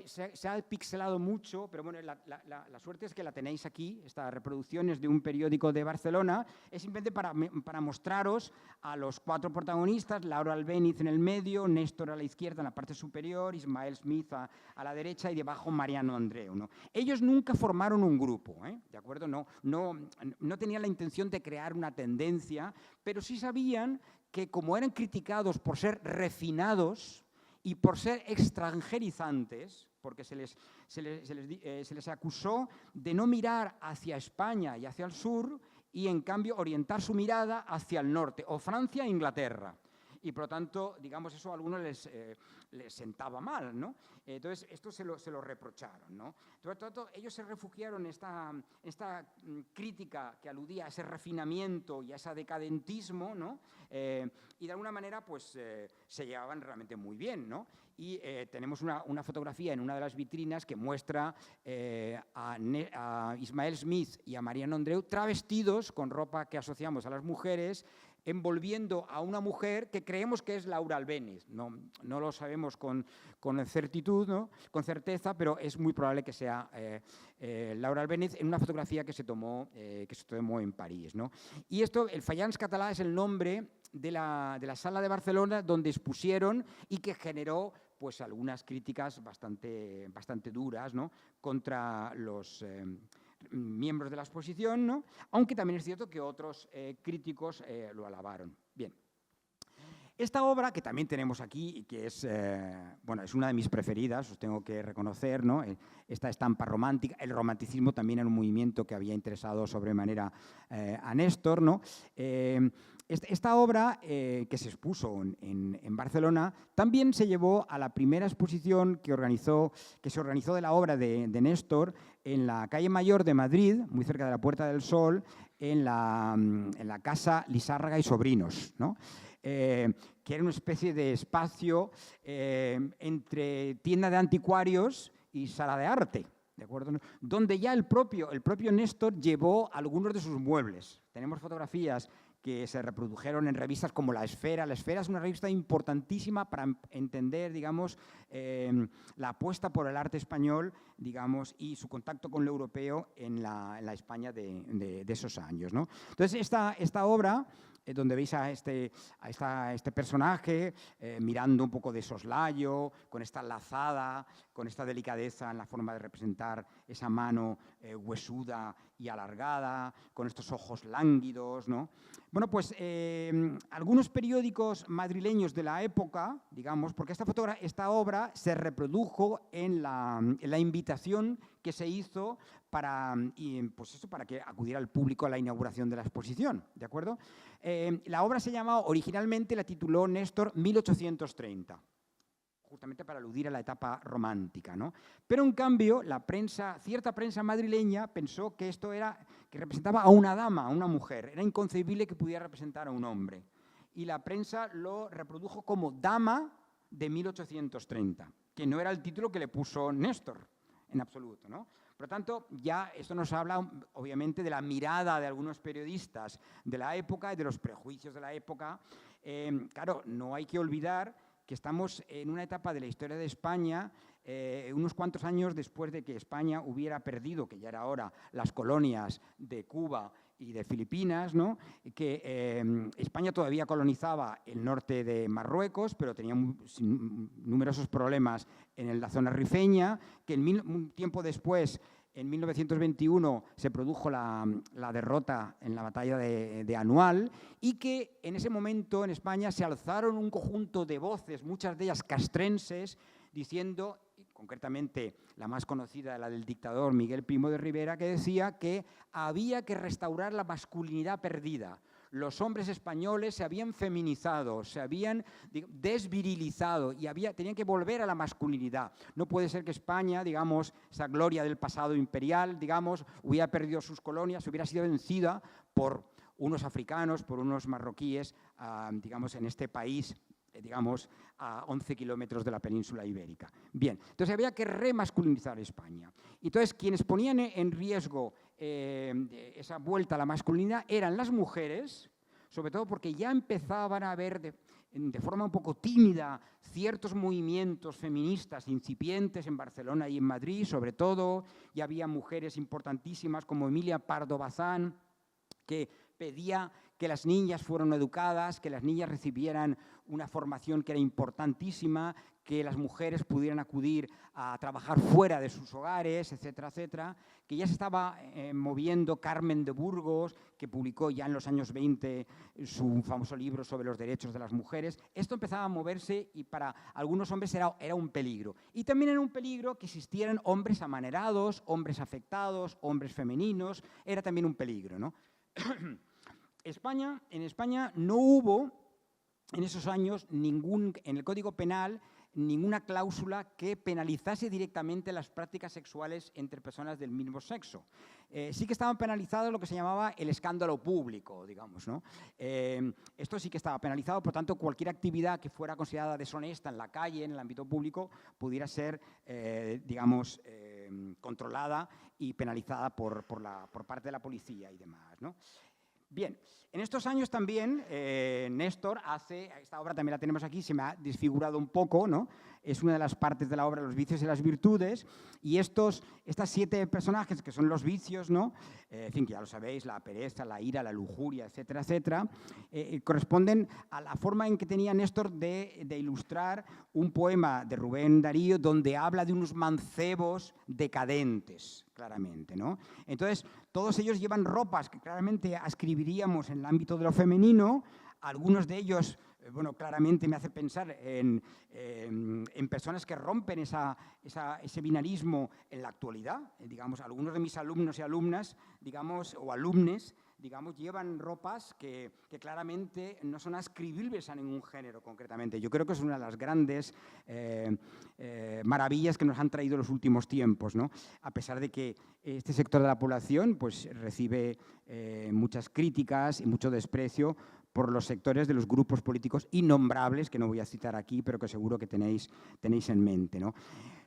se ha pixelado mucho, pero bueno, la suerte es que la tenéis aquí. Esta reproducción es de un periódico de Barcelona. Es simplemente para mostraros a los 4 protagonistas: Laura Albéniz en el medio, Néstor a la izquierda en la parte superior, Ismael Smith a la derecha y debajo Mariano Andreu, ¿no? Ellos nunca formaron un grupo, ¿de acuerdo? No tenían la intención de crear una tendencia, pero sí sabían que, como eran criticados por ser refinados y por ser extranjerizantes, porque se les acusó de no mirar hacia España y hacia el sur y, en cambio, orientar su mirada hacia el norte, o Francia e Inglaterra. Y, por lo tanto, digamos, eso a algunos les sentaba mal, ¿no? Entonces, esto se lo reprocharon, ¿no? Por lo tanto, ellos se refugiaron en esta crítica que aludía a ese refinamiento y a ese decadentismo, ¿no? Y, de alguna manera, pues, se llevaban realmente muy bien, ¿no? Y tenemos una fotografía en una de las vitrinas que muestra a Ismael Smith y a Mariano Andreu travestidos con ropa que asociamos a las mujeres, envolviendo a una mujer que creemos que es Laura Albéniz. No lo sabemos con certitud, ¿no? Con certeza, pero es muy probable que sea Laura Albéniz en una fotografía que se tomó en París, ¿no? Y esto, el Faians Català, es el nombre de la sala de Barcelona donde expusieron y que generó, pues, algunas críticas bastante duras, ¿no? Contra los miembros de la exposición, ¿no? Aunque también es cierto que otros críticos lo alabaron. Bien. Esta obra, que también tenemos aquí y que es una de mis preferidas, os tengo que reconocer, ¿no? Esta estampa romántica, el romanticismo también era un movimiento que había interesado sobremanera a Néstor, ¿no? Esta obra, que se expuso en Barcelona, también se llevó a la primera exposición que se organizó de la obra de Néstor en la calle Mayor de Madrid, muy cerca de la Puerta del Sol, en la Casa Lizárraga y Sobrinos, ¿no? Que era una especie de espacio entre tienda de anticuarios y sala de arte, ¿de acuerdo? Donde ya el propio Néstor llevó algunos de sus muebles. Tenemos fotografías que se reprodujeron en revistas como La Esfera. La Esfera es una revista importantísima para entender, digamos, la apuesta por el arte español, digamos, y su contacto con lo europeo en la España de esos años, ¿no? Entonces, esta obra, donde veis a este personaje mirando un poco de soslayo, con esta lazada, con esta delicadeza en la forma de representar esa mano huesuda y alargada, con estos ojos lánguidos, ¿no? Bueno, pues algunos periódicos madrileños de la época, digamos, porque esta obra se reprodujo en la invitación que se hizo para que acudiera el público a la inauguración de la exposición, ¿de acuerdo? La obra originalmente la tituló Néstor 1830. Justamente para aludir a la etapa romántica, ¿no? Pero, en cambio, cierta prensa madrileña pensó que representaba a una dama, a una mujer. Era inconcebible que pudiera representar a un hombre. y la prensa lo reprodujo como Dama de 1830, que no era el título que le puso Néstor en absoluto, ¿no? Por lo tanto, ya esto nos habla, obviamente, de la mirada de algunos periodistas de la época y de los prejuicios de la época. Claro, no hay que olvidar que estamos en una etapa de la historia de España, unos cuantos años después de que España hubiera perdido, que ya era hora, las colonias de Cuba y de Filipinas, ¿no? Que España todavía colonizaba el norte de Marruecos, pero tenía numerosos problemas en la zona rifeña, que un tiempo después, en 1921, se produjo la derrota en la batalla de Anual, y que en ese momento en España se alzaron un conjunto de voces, muchas de ellas castrenses, diciendo, concretamente la más conocida, la del dictador Miguel Primo de Rivera, que decía que había que restaurar la masculinidad perdida. Los hombres españoles se habían feminizado, se habían desvirilizado y tenían que volver a la masculinidad. No puede ser que España, digamos, esa gloria del pasado imperial, digamos, hubiera perdido sus colonias, hubiera sido vencida por unos africanos, por unos marroquíes, digamos, en este país, digamos, a 11 kilómetros de la península ibérica. Bien, entonces había que remasculinizar España. Entonces, quienes ponían en riesgo esa vuelta a la masculinidad eran las mujeres, sobre todo porque ya empezaban a ver de forma un poco tímida ciertos movimientos feministas incipientes en Barcelona y en Madrid, sobre todo. Ya había mujeres importantísimas como Emilia Pardo Bazán, que pedía que las niñas fueran educadas, que las niñas recibieran una formación que era importantísima, que las mujeres pudieran acudir a trabajar fuera de sus hogares, etcétera, etcétera, que ya se estaba moviendo Carmen de Burgos, que publicó ya en los años 20 su famoso libro sobre los derechos de las mujeres. Esto empezaba a moverse y para algunos hombres era un peligro. Y también era un peligro que existieran hombres amanerados, hombres afectados, hombres femeninos, era también un peligro, ¿no? En España no hubo en esos años en el Código Penal ninguna cláusula que penalizase directamente las prácticas sexuales entre personas del mismo sexo. Sí que estaba penalizado lo que se llamaba el escándalo público, digamos, ¿no? Esto sí que estaba penalizado, por tanto, cualquier actividad que fuera considerada deshonesta en la calle, en el ámbito público, pudiera ser, digamos, controlada y penalizada por parte de la policía y demás, ¿no? Bien, en estos años también Néstor hace, esta obra también la tenemos aquí, se me ha desfigurado un poco, ¿no? Es una de las partes de la obra, los vicios y las virtudes, y estas 7 personajes que son los vicios, ¿no? En fin, que ya lo sabéis, la pereza, la ira, la lujuria, etcétera, etcétera, corresponden a la forma en que tenía Néstor de ilustrar un poema de Rubén Darío donde habla de unos mancebos decadentes, claramente, ¿no? Entonces, todos ellos llevan ropas que claramente ascribiríamos en el ámbito de lo femenino. Algunos de ellos, bueno, claramente me hace pensar en personas que rompen ese binarismo en la actualidad. Digamos, algunos de mis alumnos y alumnas, digamos, o alumnes, digamos, llevan ropas que claramente no son ascribibles a ningún género concretamente. Yo creo que es una de las grandes maravillas que nos han traído los últimos tiempos, ¿no? A pesar de que este sector de la población pues, recibe muchas críticas y mucho desprecio por los sectores de los grupos políticos innombrables, que no voy a citar aquí, pero que seguro que tenéis en mente, ¿no?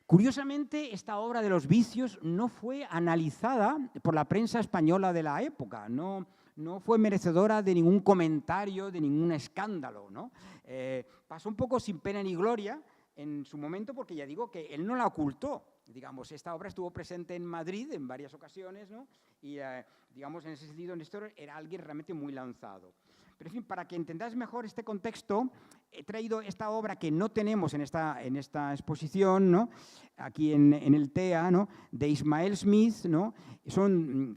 Curiosamente, esta obra de los vicios no fue analizada por la prensa española de la época, no fue merecedora de ningún comentario, de ningún escándalo, ¿no? Pasó un poco sin pena ni gloria en su momento, porque ya digo que él no la ocultó. Digamos, esta obra estuvo presente en Madrid en varias ocasiones, ¿no? Y, digamos, en ese sentido, Néstor era alguien realmente muy lanzado. Pero, en fin, para que entendáis mejor este contexto, he traído esta obra que no tenemos en esta exposición, ¿no? Aquí en el TEA, ¿no? De Ismael Smith, ¿no?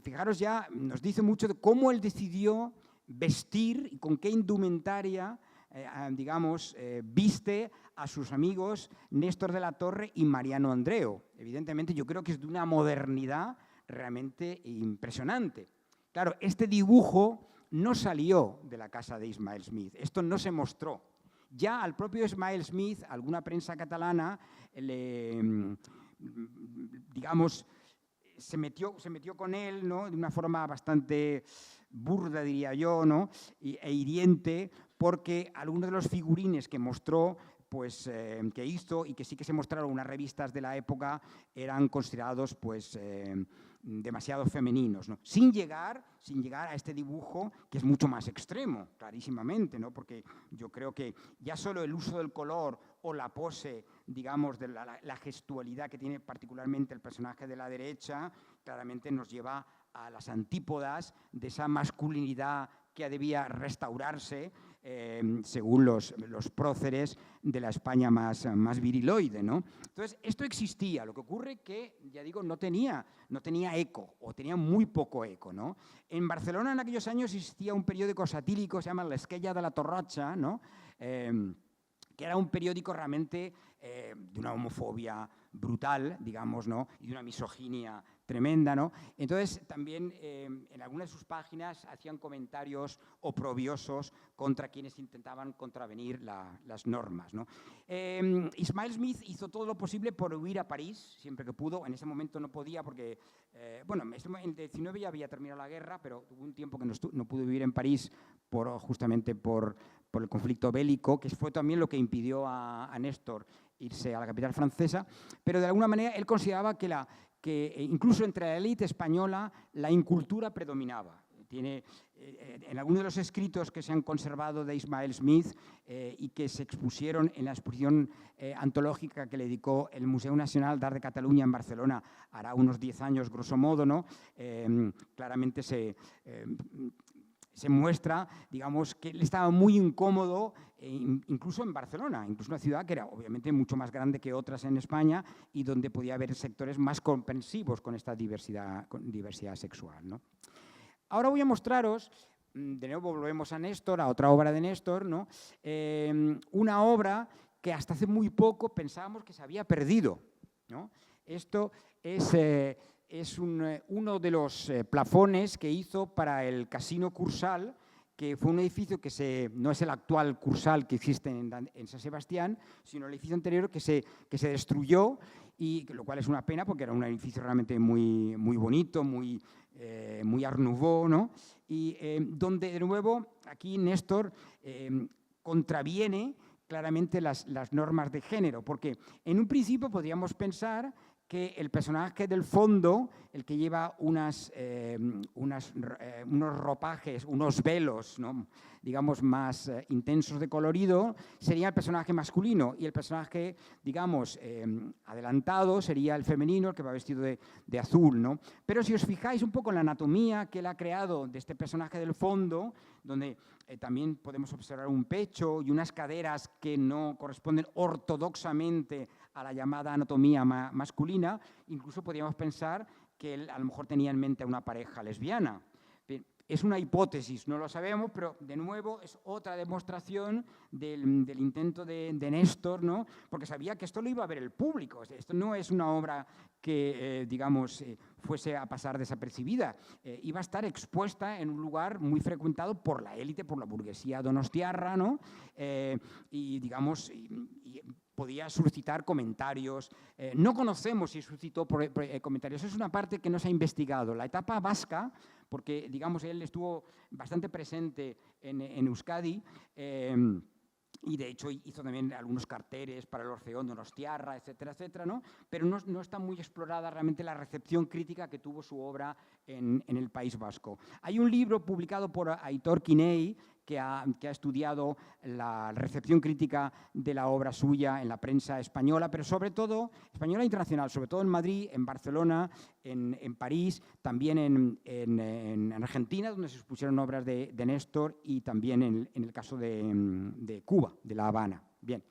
Fijaros ya, nos dice mucho de cómo él decidió vestir y con qué indumentaria, digamos, viste a sus amigos Néstor de la Torre y Mariano Andreu. Evidentemente, yo creo que es de una modernidad realmente impresionante. Claro, este dibujo no salió de la casa de Ismael Smith, esto no se mostró. Ya al propio Ismael Smith, alguna prensa catalana, digamos, se metió con él, ¿no? De una forma bastante burda, diría yo, ¿no? E hiriente, porque algunos de los figurines que mostró, pues, que hizo y que sí que se mostraron en unas revistas de la época eran considerados pues, demasiado femeninos, ¿no? Sin llegar a este dibujo que es mucho más extremo, clarísimamente, ¿no? Porque yo creo que ya solo el uso del color o la pose, digamos, de la gestualidad que tiene particularmente el personaje de la derecha, claramente nos lleva a las antípodas de esa masculinidad que debía restaurarse según los próceres de la España más viriloide, ¿no? Entonces, esto existía. Lo que ocurre que, ya digo, no tenía eco, o tenía muy poco eco, ¿no? En Barcelona en aquellos años existía un periódico satírico, se llama L'Esquella de la Torratxa, ¿no? Que era un periódico realmente de una homofobia brutal, digamos, ¿no? Y de una misoginia tremenda, ¿no? Entonces, también en algunas de sus páginas hacían comentarios oprobiosos contra quienes intentaban contravenir las normas, ¿no? Ismael Smith hizo todo lo posible por huir a París, siempre que pudo. En ese momento no podía porque, bueno, en el 19 ya había terminado la guerra, pero hubo un tiempo que no pudo vivir en París justamente por el conflicto bélico, que fue también lo que impidió a Néstor irse a la capital francesa, pero de alguna manera él consideraba que incluso entre la élite española la incultura predominaba. Tiene, en algunos de los escritos que se han conservado de Ismael Smith y que se expusieron en la exposición antológica que le dedicó el Museu Nacional d'Art de Cataluña en Barcelona hará unos 10 años, grosso modo, ¿no? Claramente se muestra, digamos, que él estaba muy incómodo, incluso en Barcelona, incluso una ciudad que era obviamente mucho más grande que otras en España y donde podía haber sectores más comprensivos con esta diversidad sexual, ¿no? Ahora voy a mostraros, de nuevo volvemos a Néstor, a otra obra de Néstor, ¿no? Una obra que hasta hace muy poco pensábamos que se había perdido, ¿no? Esto es uno de los plafones que hizo para el Casino Cursal, que fue un edificio que no es el actual Cursal que existe en San Sebastián, sino el edificio anterior que se destruyó, y lo cual es una pena porque era un edificio realmente muy, muy bonito, muy Art Nouveau, ¿no? Y donde, de nuevo, aquí Néstor contraviene claramente las normas de género, porque en un principio podríamos pensar que el personaje del fondo, el que lleva unos ropajes, unos velos, ¿no? Digamos, más intensos de colorido, sería el personaje masculino, y el personaje, digamos, adelantado sería el femenino, el que va vestido de azul, ¿no? Pero si os fijáis un poco en la anatomía que él ha creado de este personaje del fondo, donde también podemos observar un pecho y unas caderas que no corresponden ortodoxamente a la llamada anatomía masculina, incluso podríamos pensar que él a lo mejor tenía en mente a una pareja lesbiana. Es una hipótesis, no lo sabemos, pero de nuevo es otra demostración del intento de Néstor, ¿no? Porque sabía que esto lo iba a ver el público. Esto no es una obra que, digamos, fuese a pasar desapercibida. Iba a estar expuesta en un lugar muy frecuentado por la élite, por la burguesía donostiarra, ¿no? Y, digamos, podía suscitar comentarios. No conocemos si suscitó comentarios. Eso es una parte que no se ha investigado. La etapa vasca, porque, digamos, él estuvo bastante presente en Euskadi, y de hecho hizo también algunos carteles para el Orfeón Donostiarra, etcétera, etcétera, ¿no? Pero no está muy explorada realmente la recepción crítica que tuvo su obra en el País Vasco. Hay un libro publicado por Aitor Quinei que ha estudiado la recepción crítica de la obra suya en la prensa española, pero sobre todo, española e internacional, sobre todo en Madrid, en Barcelona, en París, también en Argentina, donde se expusieron obras de Néstor, y también en el caso de Cuba, de La Habana. Bien.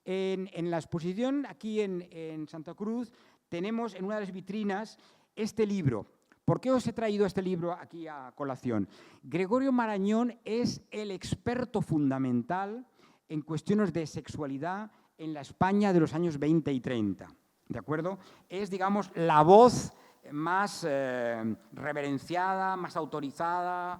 En la exposición aquí en Santa Cruz tenemos en una de las vitrinas este libro. ¿Por qué os he traído este libro aquí a colación? Gregorio Marañón es el experto fundamental en cuestiones de sexualidad en la España de los años 20 y 30, ¿de acuerdo? Es, digamos, la voz más reverenciada, más autorizada.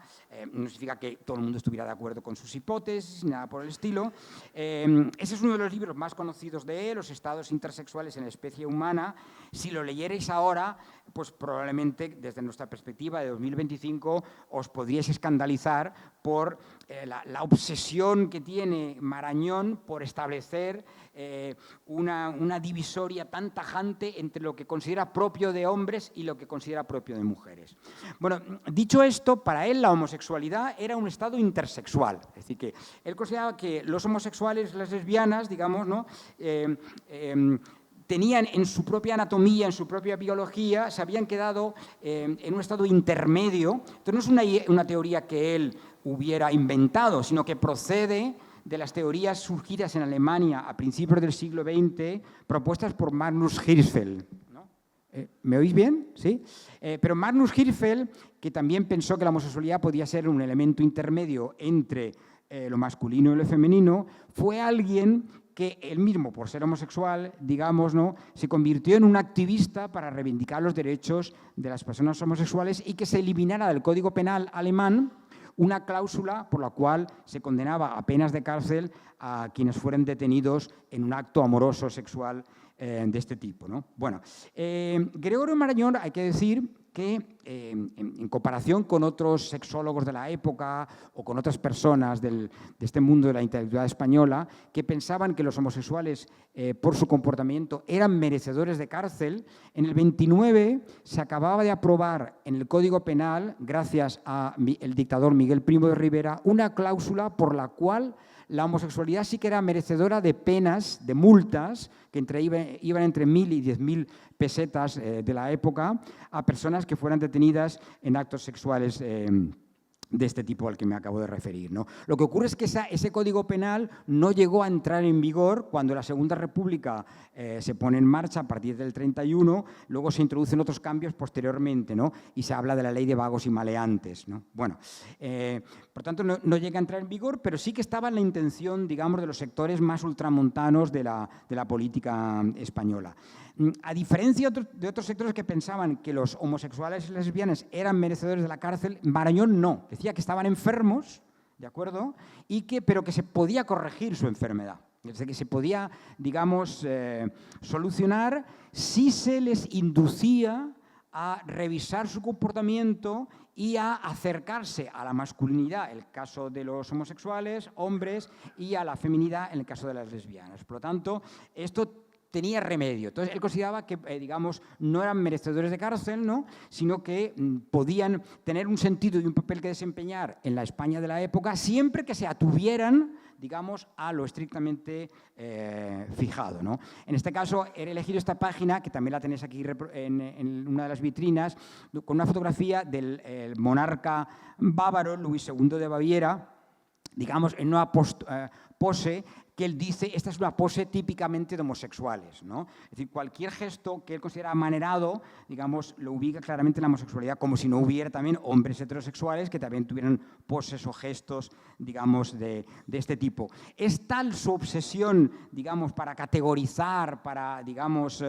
No significa que todo el mundo estuviera de acuerdo con sus hipótesis, ni nada por el estilo. Ese es uno de los libros más conocidos de él, Los estados intersexuales en la especie humana. Si lo leyerais ahora, pues probablemente desde nuestra perspectiva de 2025 os podríais escandalizar por la obsesión que tiene Marañón por establecer una divisoria tan tajante entre lo que considera propio de hombres y lo que considera propio de mujeres. Bueno, dicho esto, para él la homosexualidad era un estado intersexual. Es decir, que él consideraba que los homosexuales, las lesbianas, digamos, ¿no? Tenían en su propia anatomía, en su propia biología, se habían quedado en un estado intermedio. Entonces no es una teoría que él hubiera inventado, sino que procede de las teorías surgidas en Alemania a principios del siglo XX, propuestas por Magnus Hirschfeld. ¿No? ¿Me oís bien? ¿Sí? Pero Magnus Hirschfeld, que también pensó que la homosexualidad podía ser un elemento intermedio entre lo masculino y lo femenino, fue alguien que él mismo, por ser homosexual, digamos, ¿no?, se convirtió en un activista para reivindicar los derechos de las personas homosexuales y que se eliminara del Código Penal alemán una cláusula por la cual se condenaba a penas de cárcel a quienes fueran detenidos en un acto amoroso sexual de este tipo, ¿no? Bueno, Gregorio Marañón, hay que decir que en comparación con otros sexólogos de la época o con otras personas de este mundo de la intelectualidad española que pensaban que los homosexuales por su comportamiento eran merecedores de cárcel, en el 29 se acababa de aprobar en el Código Penal, gracias al dictador Miguel Primo de Rivera, una cláusula por la cual la homosexualidad sí que era merecedora de penas, de multas, que iban entre 1.000 y 10.000 pesetas de la época, a personas que fueran detenidas en actos sexuales de este tipo al que me acabo de referir, ¿no? Lo que ocurre es que ese Código Penal no llegó a entrar en vigor cuando la Segunda República se pone en marcha a partir del 31, luego se introducen otros cambios posteriormente, ¿no? Y se habla de la ley de vagos y maleantes, ¿no? Bueno, por tanto no llega a entrar en vigor, pero sí que estaba en la intención, digamos, de los sectores más ultramontanos de la política española. A diferencia de otros sectores que pensaban que los homosexuales y lesbianas eran merecedores de la cárcel, Marañón no. Decía que estaban enfermos, ¿de acuerdo? Pero que se podía corregir su enfermedad. Es decir, que se podía, digamos, solucionar si se les inducía a revisar su comportamiento y a acercarse a la masculinidad, en el caso de los homosexuales, hombres, y a la feminidad, en el caso de las lesbianas. Por lo tanto, esto tenía remedio. Entonces, él consideraba que, digamos, no eran merecedores de cárcel, ¿no?, sino que podían tener un sentido y un papel que desempeñar en la España de la época siempre que se atuvieran, digamos, a lo estrictamente fijado, ¿no? En este caso, he elegido esta página, que también la tenéis aquí en una de las vitrinas, con una fotografía del monarca bávaro, Luis II de Baviera, digamos, en una pose que él dice, esta es una pose típicamente de homosexuales, ¿no? Es decir, cualquier gesto que él considera amanerado, digamos, lo ubica claramente en la homosexualidad, como si no hubiera también hombres heterosexuales que también tuvieran poses o gestos, digamos, de este tipo. Es tal su obsesión, digamos, para categorizar, para, digamos,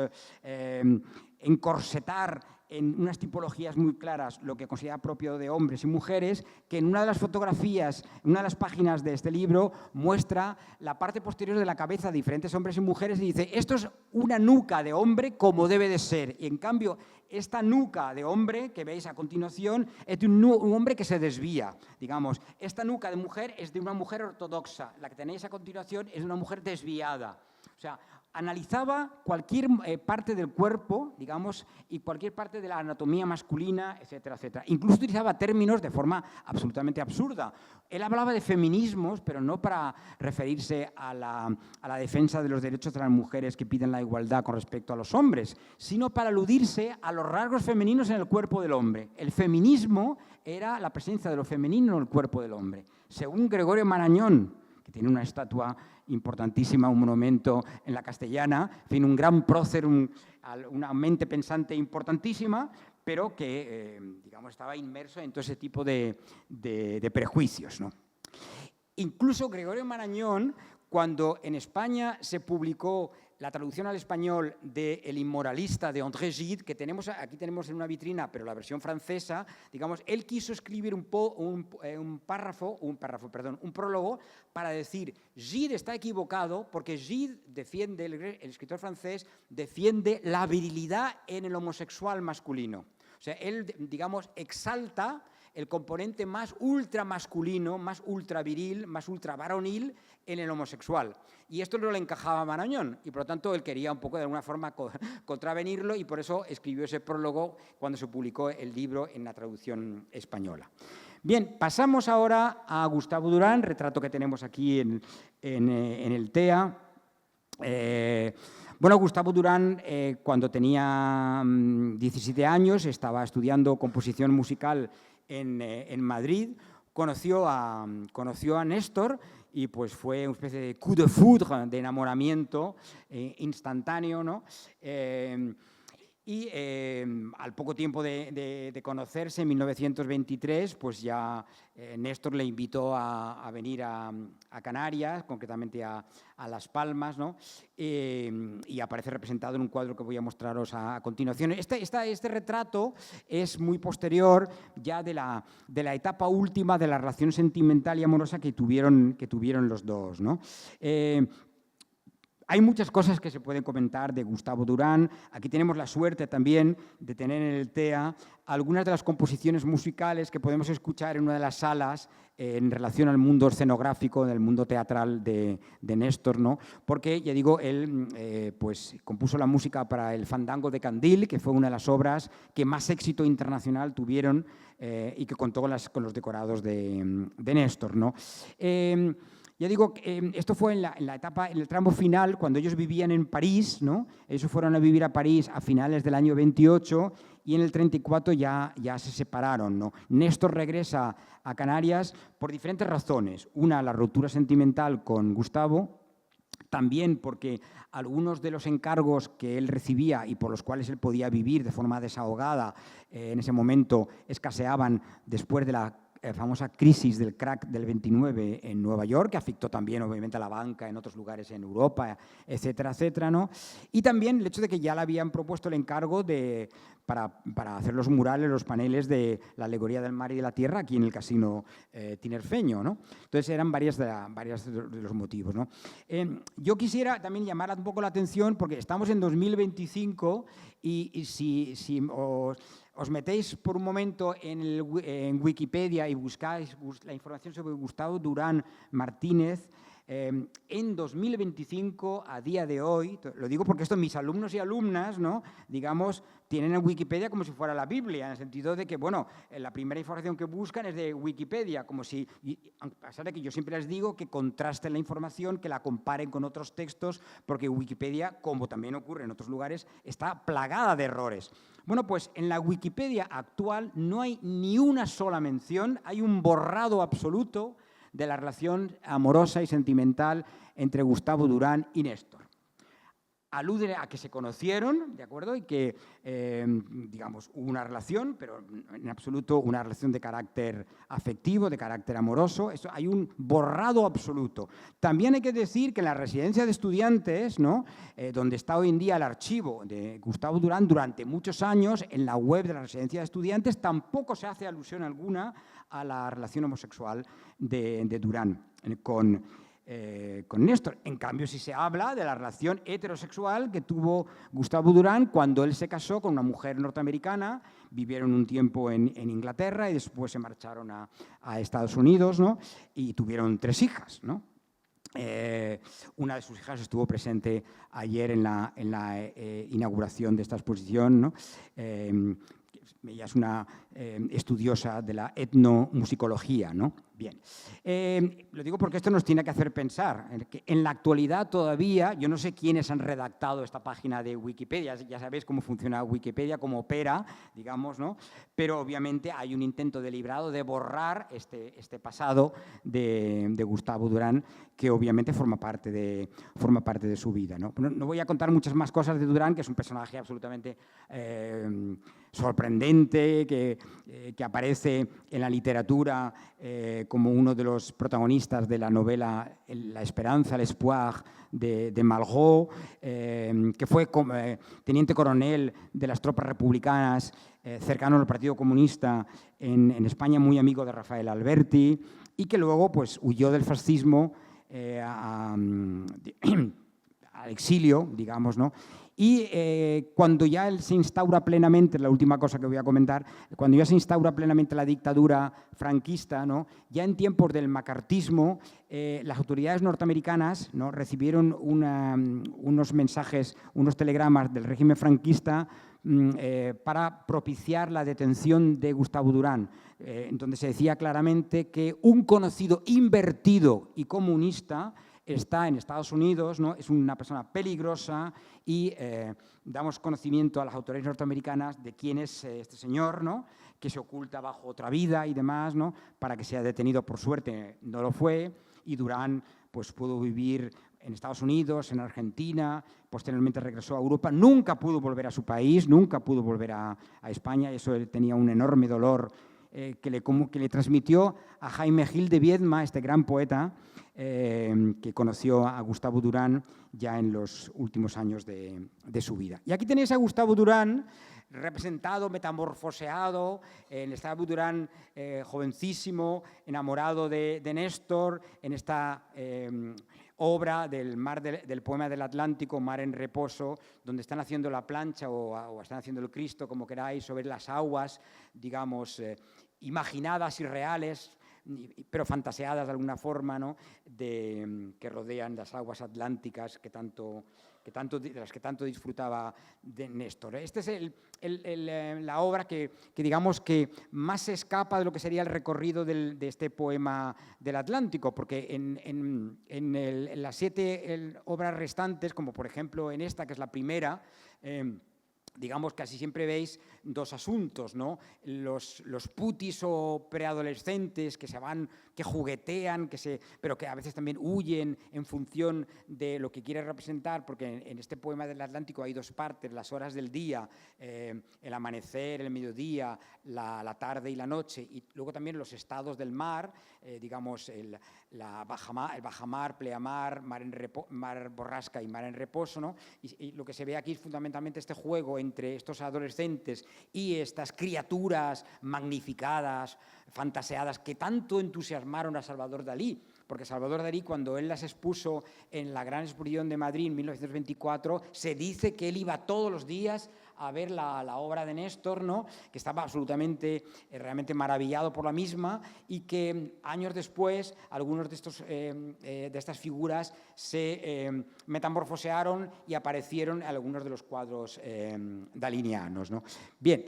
encorsetar en unas tipologías muy claras lo que considera propio de hombres y mujeres, que en una de las fotografías, en una de las páginas de este libro, muestra la parte posterior de la cabeza de diferentes hombres y mujeres y dice, esto es una nuca de hombre como debe de ser. Y en cambio, esta nuca de hombre que veis a continuación es de un hombre que se desvía. Digamos, esta nuca de mujer es de una mujer ortodoxa. La que tenéis a continuación es de una mujer desviada. O sea, analizaba cualquier parte del cuerpo, digamos, y cualquier parte de la anatomía masculina, etcétera, etcétera. Incluso utilizaba términos de forma absolutamente absurda. Él hablaba de feminismos, pero no para referirse a la defensa de los derechos de las mujeres que piden la igualdad con respecto a los hombres, sino para aludirse a los rasgos femeninos en el cuerpo del hombre. El feminismo era la presencia de lo femenino en el cuerpo del hombre. Según Gregorio Marañón, que tiene una estatua importantísima, un monumento en la Castellana, en fin, un gran prócer, una mente pensante importantísima, pero que, digamos, estaba inmerso en todo ese tipo de prejuicios, ¿no? Incluso Gregorio Marañón, cuando en España se publicó la traducción al español de El inmoralista de André Gide, que aquí tenemos en una vitrina, pero la versión francesa, digamos, él quiso escribir un prólogo para decir, Gide está equivocado porque Gide defiende, el escritor francés, defiende la virilidad en el homosexual masculino. O sea, él, digamos, exalta el componente más ultramasculino, más ultraviril, más ultravaronil en el homosexual. Y esto no le encajaba a Marañón y por lo tanto él quería un poco de alguna forma contravenirlo y por eso escribió ese prólogo cuando se publicó el libro en la traducción española. Bien, pasamos ahora a Gustavo Durán, retrato que tenemos aquí en el TEA. Bueno, Gustavo Durán, cuando tenía 17 años, estaba estudiando composición musical en Madrid, conoció a Néstor y pues fue una especie de coup de foudre, de enamoramiento instantáneo, ¿no? Y al poco tiempo de conocerse, en 1923, pues ya Néstor le invitó a venir a Canarias, concretamente a Las Palmas, ¿no? Y aparece representado en un cuadro que voy a mostraros a continuación. Este retrato es muy posterior ya de la etapa última de la relación sentimental y amorosa que tuvieron los dos, ¿no? Hay muchas cosas que se pueden comentar de Gustavo Durán. Aquí tenemos la suerte también de tener en el TEA algunas de las composiciones musicales que podemos escuchar en una de las salas en relación al mundo escenográfico, del mundo teatral de Néstor, ¿no? Porque, ya digo, él pues, compuso la música para el Fandango de Candil, que fue una de las obras que más éxito internacional tuvieron y que contó con los decorados de Néstor, ¿no? Ya digo, esto fue en la etapa, en el tramo final, cuando ellos vivían en París, ¿no? Ellos fueron a vivir a París a finales del año 28 y en el 34 ya se separaron, ¿no? Néstor regresa a Canarias por diferentes razones. Una, la ruptura sentimental con Gustavo, también porque algunos de los encargos que él recibía y por los cuales él podía vivir de forma desahogada en ese momento escaseaban después de la famosa crisis del crack del 29 en Nueva York, que afectó también obviamente a la banca en otros lugares en Europa, etcétera, etcétera, ¿no? Y también el hecho de que ya le habían propuesto el encargo para hacer los murales, los paneles de la alegoría del mar y de la tierra aquí en el Casino Tinerfeño, ¿no? Entonces eran varios de los motivos, ¿no? Yo quisiera también llamar un poco la atención porque estamos en 2025 y si os metéis por un momento en Wikipedia y buscáis la información sobre Gustavo Durán Martínez, en 2025, a día de hoy, lo digo porque esto mis alumnos y alumnas, ¿no? Digamos, tienen en Wikipedia como si fuera la Biblia, en el sentido de que, bueno, la primera información que buscan es de Wikipedia, como si, a pesar de que yo siempre les digo que contrasten la información, que la comparen con otros textos, porque Wikipedia, como también ocurre en otros lugares, está plagada de errores. Bueno, pues en la Wikipedia actual no hay ni una sola mención, hay un borrado absoluto de la relación amorosa y sentimental entre Gustavo Durán y Néstor. Alude a que se conocieron, ¿de acuerdo? Y que, digamos, hubo una relación, pero en absoluto una relación de carácter afectivo, de carácter amoroso. Eso, hay un borrado absoluto. También hay que decir que en la residencia de estudiantes, ¿no? Donde está hoy en día el archivo de Gustavo Durán, durante muchos años, en la web de la residencia de estudiantes, tampoco se hace alusión alguna a la relación homosexual de Durán con Néstor. En cambio, sí se habla de la relación heterosexual que tuvo Gustavo Durán cuando él se casó con una mujer norteamericana, vivieron un tiempo en Inglaterra y después se marcharon a Estados Unidos, ¿no? Y tuvieron 3 hijas, ¿no? Una de sus hijas estuvo presente ayer en la inauguración de esta exposición, ¿no? Ella es una estudiosa de la etnomusicología, ¿no? Bien. Lo digo porque esto nos tiene que hacer pensar. Que en la actualidad todavía, yo no sé quiénes han redactado esta página de Wikipedia, ya sabéis cómo funciona Wikipedia, cómo opera, digamos, ¿no? Pero obviamente hay un intento deliberado de borrar este pasado de Gustavo Durán, que obviamente forma parte de su vida, ¿no? No voy a contar muchas más cosas de Durán, que es un personaje absolutamente sorprendente, que aparece en la literatura como uno de los protagonistas de la novela La Esperanza, l'Espoir, de Malraux, que fue teniente coronel de las tropas republicanas cercano al Partido Comunista en España, muy amigo de Rafael Alberti, y que luego pues, huyó del fascismo al exilio, digamos, ¿no? Y cuando ya él se instaura plenamente, la última cosa que voy a comentar, cuando ya se instaura plenamente la dictadura franquista, ¿no? Ya en tiempos del macartismo, las autoridades norteamericanas, ¿no? recibieron unos mensajes, unos telegramas del régimen franquista para propiciar la detención de Gustavo Durán, donde se decía claramente que un conocido invertido y comunista está en Estados Unidos, ¿no? Es una persona peligrosa y damos conocimiento a las autoridades norteamericanas de quién es este señor, ¿no? Que se oculta bajo otra vida y demás, ¿no? Para que sea detenido. Por suerte no lo fue y Durán pues, pudo vivir en Estados Unidos, en Argentina, posteriormente regresó a Europa, nunca pudo volver a su país, nunca pudo volver a España, y eso él tenía un enorme dolor que le transmitió a Jaime Gil de Viedma, este gran poeta, que conoció a Gustavo Durán ya en los últimos años de su vida. Y aquí tenéis a Gustavo Durán, representado, metamorfoseado, en Gustavo Durán jovencísimo, enamorado de Néstor, en esta obra del poema del Atlántico, Mar en Reposo, donde están haciendo la plancha o están haciendo el Cristo, como queráis, sobre las aguas, digamos, imaginadas y reales, pero fantaseadas de alguna forma, ¿no? Que rodean las aguas atlánticas de las que tanto disfrutaba de Néstor. Esta es la obra que digamos que más se escapa de lo que sería el recorrido de este poema del Atlántico, porque en las 7 obras restantes, como por ejemplo en esta, que es la primera, digamos, casi siempre veis 2 asuntos, ¿no? Los putis o preadolescentes que juguetean, pero que a veces también huyen en función de lo que quiere representar, porque en este poema del Atlántico hay 2 partes, las horas del día, el amanecer, el mediodía, la tarde y la noche, y luego también los estados del mar, digamos, el bajamar, pleamar, mar borrasca y mar en reposo, ¿no? Y lo que se ve aquí es fundamentalmente este juego entre estos adolescentes y estas criaturas magnificadas, fantaseadas, que tanto entusiasmaron a Salvador Dalí, porque Salvador Dalí, cuando él las expuso en la Gran Exposición de Madrid en 1924, se dice que él iba todos los días a ver la obra de Néstor, ¿no? Que estaba absolutamente, realmente maravillado por la misma, y que años después algunos de estas figuras se metamorfosearon y aparecieron en algunos de los cuadros dalinianos, ¿no? Bien,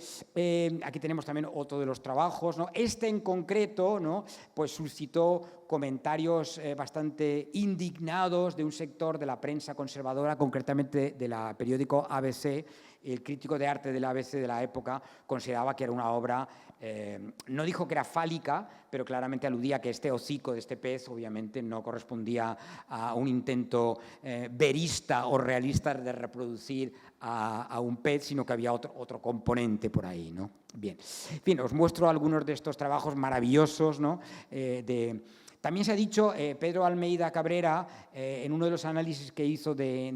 aquí tenemos también otro de los trabajos, ¿no? Este en concreto, ¿no? Pues suscitó comentarios bastante indignados de un sector de la prensa conservadora, concretamente del periódico ABC. El crítico de arte del ABC de la época consideraba que era una obra, no dijo que era fálica, pero claramente aludía a que este hocico de este pez obviamente no correspondía a un intento verista o realista de reproducir a un pez, sino que había otro componente por ahí, ¿no? Bien, en fin, os muestro algunos de estos trabajos maravillosos, ¿no? También se ha dicho, Pedro Almeida Cabrera, en uno de los análisis que hizo de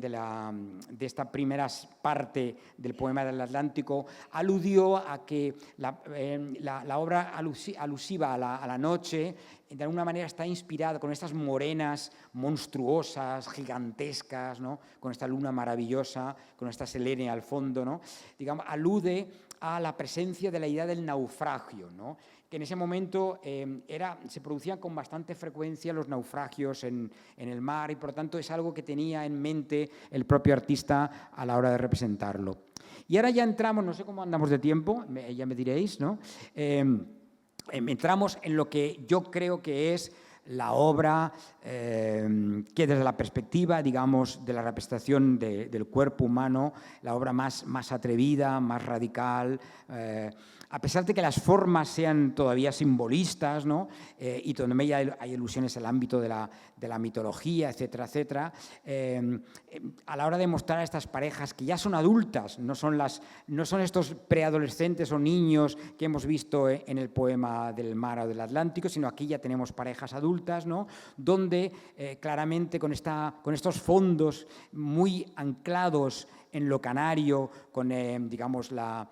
esta primera parte del poema del Atlántico, aludió a que la obra alusiva a la noche, de alguna manera está inspirada con estas morenas monstruosas, gigantescas, ¿no? Con esta luna maravillosa, con esta Selene al fondo, ¿no? Digamos, alude a la presencia de la idea del naufragio, ¿no? Que en ese momento se producían con bastante frecuencia los naufragios en el mar, y por lo tanto es algo que tenía en mente el propio artista a la hora de representarlo. Y ahora ya entramos, no sé cómo andamos de tiempo, ya me diréis, ¿no? Entramos en lo que yo creo que es la obra que desde la perspectiva, digamos, de la representación del cuerpo humano, la obra más atrevida, más radical, a pesar de que las formas sean todavía simbolistas, ¿no? Y donde hay alusiones al ámbito de la mitología, etcétera, etcétera, a la hora de mostrar a estas parejas que ya son adultas, no son estos preadolescentes o niños que hemos visto en el poema del mar o del Atlántico, sino aquí ya tenemos parejas adultas, ¿no? Donde claramente con estos fondos muy anclados en lo canario, con digamos la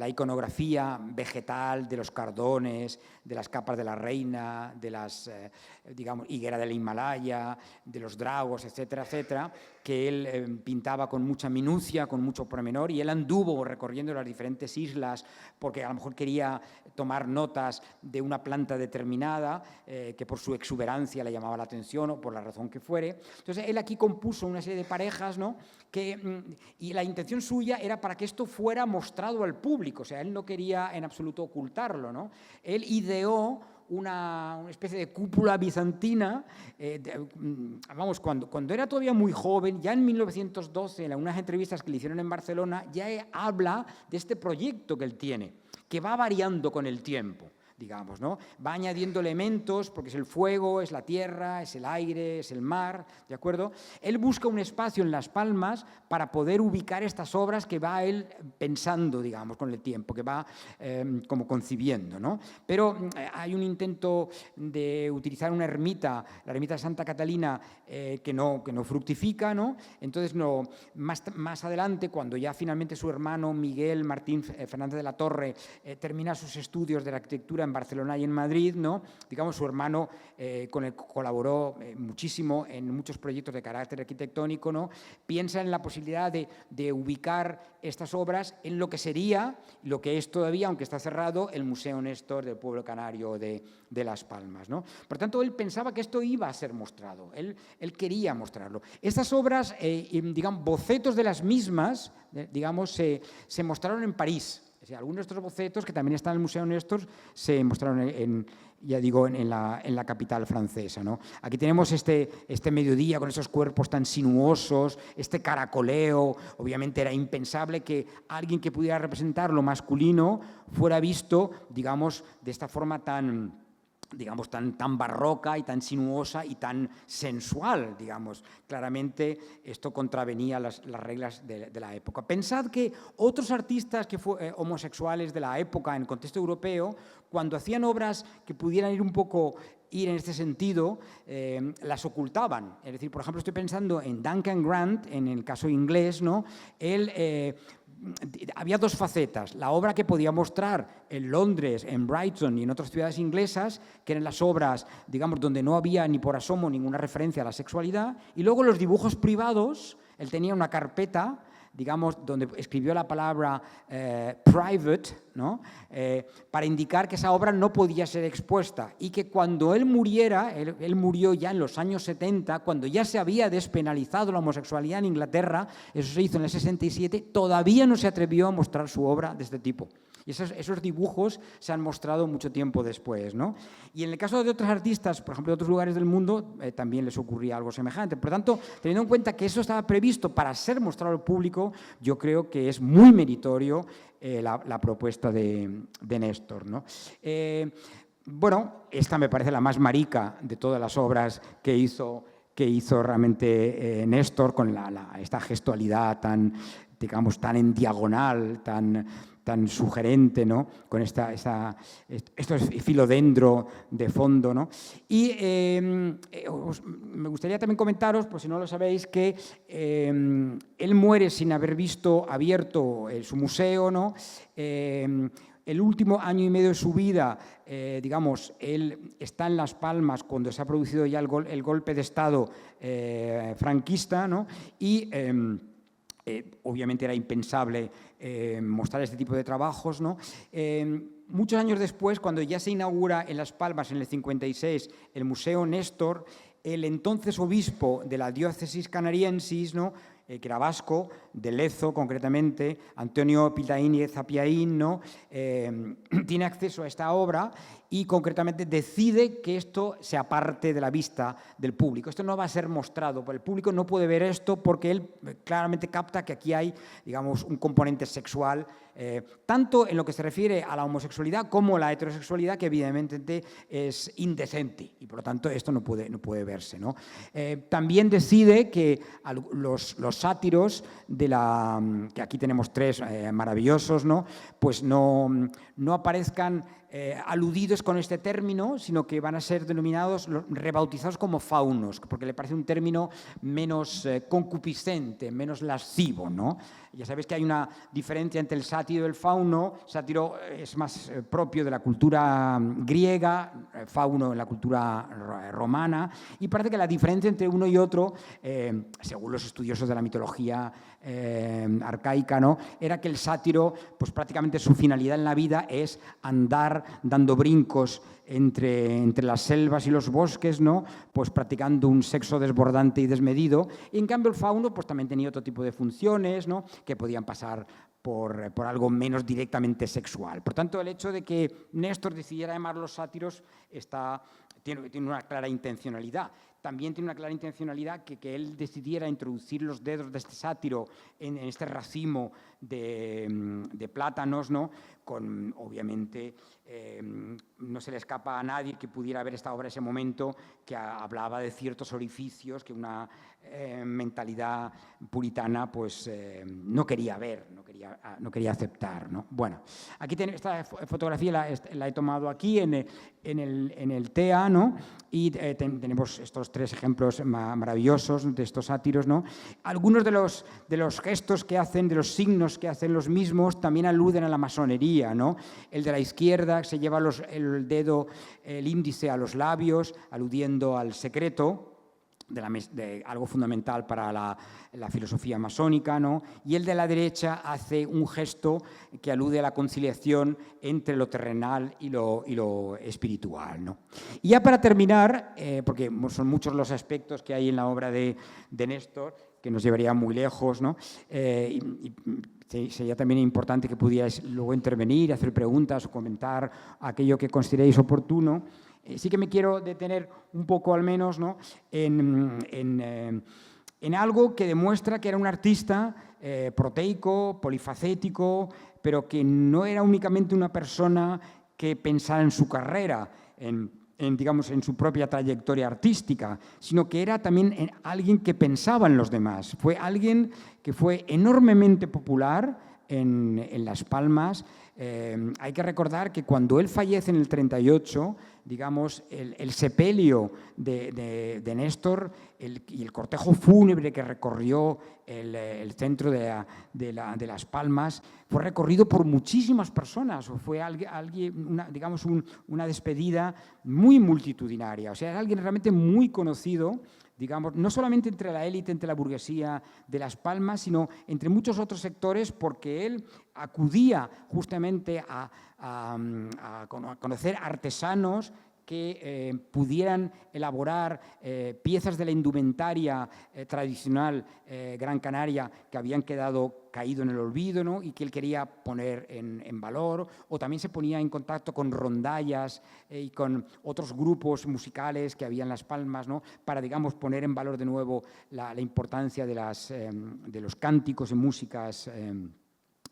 iconografía vegetal de los cardones, de las capas de la reina, de las digamos, higuera del Himalaya, de los dragos, etcétera, etcétera, que él pintaba con mucha minucia, con mucho pormenor, y él anduvo recorriendo las diferentes islas porque a lo mejor quería tomar notas de una planta determinada que por su exuberancia le llamaba la atención o por la razón que fuere. Entonces, él aquí compuso una serie de parejas, ¿no? Y la intención suya era para que esto fuera mostrado al público, o sea, él no quería en absoluto ocultarlo, ¿no? Él ideó una especie de cúpula bizantina, vamos, cuando era todavía muy joven, ya en 1912, en unas entrevistas que le hicieron en Barcelona, ya habla de este proyecto que él tiene, que va variando con el tiempo, digamos, ¿no? Va añadiendo elementos, porque es el fuego, es la tierra, es el aire, es el mar, ¿de acuerdo? Él busca un espacio en Las Palmas para poder ubicar estas obras que va él pensando, digamos, con el tiempo, que va como concibiendo, ¿no? Pero hay un intento de utilizar una ermita, la ermita de Santa Catalina, que no fructifica, ¿no? Entonces, más adelante, cuando ya finalmente su hermano Miguel Martín Fernández de la Torre termina sus estudios de la arquitectura en Barcelona y en Madrid, ¿no? Digamos, su hermano con el que colaboró muchísimo en muchos proyectos de carácter arquitectónico, ¿no? Piensa en la posibilidad de ubicar estas obras en lo que sería, lo que es todavía, aunque está cerrado, el Museo Néstor del pueblo canario de Las Palmas, ¿no? Por tanto, él pensaba que esto iba a ser mostrado, él quería mostrarlo. Estas obras, digamos, bocetos de las mismas, digamos, se mostraron en París. O sea, algunos de estos bocetos, que también están en el Museo Néstor, se mostraron en la capital francesa, ¿no? Aquí tenemos este mediodía con esos cuerpos tan sinuosos, este caracoleo. Obviamente era impensable que alguien que pudiera representar lo masculino fuera visto, digamos, de esta forma tan barroca y tan sinuosa y tan sensual, digamos. Claramente esto contravenía las reglas de la época. Pensad que otros artistas homosexuales de la época en el contexto europeo, cuando hacían obras que pudieran ir en este sentido, las ocultaban. Es decir, por ejemplo, estoy pensando en Duncan Grant, en el caso inglés, ¿no? Él había dos facetas: la obra que podía mostrar en Londres, en Brighton y en otras ciudades inglesas, que eran las obras, digamos, donde no había ni por asomo ninguna referencia a la sexualidad, y luego los dibujos privados. Él tenía una carpeta, digamos, donde escribió la palabra private, ¿no? Para indicar que esa obra no podía ser expuesta, y que cuando él muriera, él murió ya en los años 70, cuando ya se había despenalizado la homosexualidad en Inglaterra, eso se hizo en el 67, todavía no se atrevió a mostrar su obra de este tipo. Y esos dibujos se han mostrado mucho tiempo después, ¿no? Y en el caso de otros artistas, por ejemplo, de otros lugares del mundo, también les ocurría algo semejante. Por tanto, teniendo en cuenta que eso estaba previsto para ser mostrado al público, yo creo que es muy meritorio la propuesta de Néstor, ¿no? Bueno, esta me parece la más marica de todas las obras que hizo realmente Néstor, con esta gestualidad tan, digamos, tan en diagonal, tan sugerente, ¿no? Con esto es filodendro de fondo, ¿no? Y me gustaría también comentaros, por si no lo sabéis, que él muere sin haber visto abierto su museo, ¿no? El último año y medio de su vida, digamos, él está en Las Palmas cuando se ha producido ya el golpe de Estado franquista, ¿no? Y obviamente era impensable mostrar este tipo de trabajos, ¿no? Muchos años después, cuando ya se inaugura en Las Palmas, en el 56, el Museo Néstor, el entonces obispo de la diócesis canariensis, ¿no? que era vasco, de Lezo concretamente, Antonio Pitaín y Zapiaín, ¿no? Tiene acceso a esta obra y concretamente decide que esto se aparte de la vista del público. Esto no va a ser mostrado, el público no puede ver esto porque él claramente capta que aquí hay, digamos, un componente sexual, tanto en lo que se refiere a la homosexualidad como a la heterosexualidad, que evidentemente es indecente y por lo tanto esto no puede verse, ¿no? También decide que los sátiros que aquí tenemos 3 maravillosos, ¿no? Pues no aparezcan aludidos con este término, sino que van a ser denominados, rebautizados como faunos, porque le parece un término menos concupiscente, menos lascivo, ¿no? Ya sabéis que hay una diferencia entre el sátiro y el fauno. Sátiro es más propio de la cultura griega, fauno en la cultura romana, y parece que la diferencia entre uno y otro, según los estudiosos de la mitología arcaica, ¿no?, era que el sátiro, pues prácticamente su finalidad en la vida es andar dando brincos entre las selvas y los bosques, ¿no?, pues practicando un sexo desbordante y desmedido. Y en cambio el fauno pues también tenía otro tipo de funciones, ¿no?, que podían pasar por algo menos directamente sexual. Por tanto, el hecho de que Néstor decidiera llamar los sátiros tiene una clara intencionalidad. También tiene una clara intencionalidad que él decidiera introducir los dedos de este sátiro en este racimo de plátanos, ¿no?, con, obviamente, no se le escapa a nadie que pudiera ver esta obra en ese momento, que hablaba de ciertos orificios que una mentalidad puritana pues no quería ver, no quería aceptar, ¿no? Bueno, aquí esta fotografía la he tomado aquí en el TEA, ¿no? Y tenemos estos 3 ejemplos maravillosos de estos sátiros, ¿no? Algunos de los gestos que hacen, de los signos que hacen los mismos, también aluden a la masonería, ¿no? El de la izquierda se lleva el dedo, el índice a los labios, aludiendo al secreto, de algo fundamental para la filosofía masónica, ¿no? Y el de la derecha hace un gesto que alude a la conciliación entre lo terrenal y lo espiritual, ¿no? Y ya para terminar, porque son muchos los aspectos que hay en la obra de Néstor, que nos llevaría muy lejos, ¿no? Sería también importante que pudierais luego intervenir, hacer preguntas o comentar aquello que consideréis oportuno. Sí que me quiero detener un poco al menos, ¿no?, en algo que demuestra que era un artista proteico, polifacético, pero que no era únicamente una persona que pensara en su carrera, digamos, en su propia trayectoria artística, sino que era también alguien que pensaba en los demás. Fue alguien que fue enormemente popular en Las Palmas. Hay que recordar que cuando él fallece en el 38, digamos, el sepelio de Néstor y el cortejo fúnebre que recorrió el centro de Las Palmas fue recorrido por muchísimas personas. Fue digamos, una despedida muy multitudinaria. O sea, era alguien realmente muy conocido, digamos, no solamente entre la élite, entre la burguesía de Las Palmas, sino entre muchos otros sectores, porque él acudía justamente a conocer artesanos que pudieran elaborar piezas de la indumentaria tradicional gran canaria que habían caído en el olvido, ¿no?, y que él quería poner en valor, o también se ponía en contacto con rondallas y con otros grupos musicales que había en Las Palmas, ¿no?, para, digamos, poner en valor de nuevo la importancia de los cánticos y músicas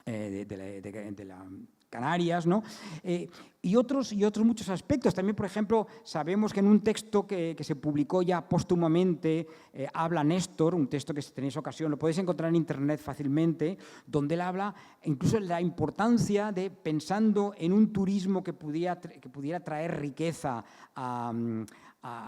de la Canarias, ¿no? Y otros muchos aspectos. También, por ejemplo, sabemos que en un texto que se publicó ya póstumamente, habla Néstor, un texto que si tenéis ocasión lo podéis encontrar en internet fácilmente, donde él habla incluso de la importancia de, pensando en un turismo que pudiera traer riqueza a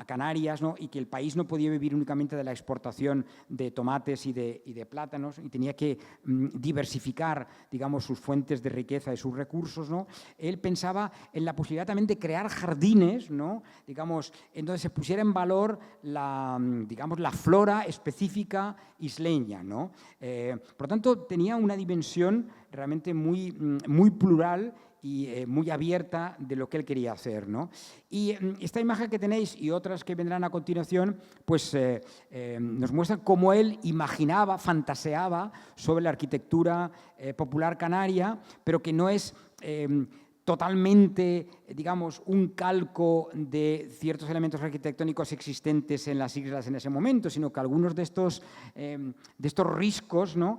Canarias, ¿no?, y que el país no podía vivir únicamente de la exportación de tomates y de plátanos, y tenía que diversificar, digamos, sus fuentes de riqueza y sus recursos, ¿no? Él pensaba en la posibilidad también de crear jardines, ¿no?, digamos, en donde se pusiera en valor digamos, la flora específica isleña, ¿no? Por lo tanto, tenía una dimensión realmente muy plural y muy abierta de lo que él quería hacer, ¿no? Y esta imagen que tenéis y otras que vendrán a continuación, pues nos muestran cómo él imaginaba, fantaseaba sobre la arquitectura popular canaria, pero que no es totalmente, digamos, un calco de ciertos elementos arquitectónicos existentes en las islas en ese momento, sino que algunos de estos riscos, ¿no?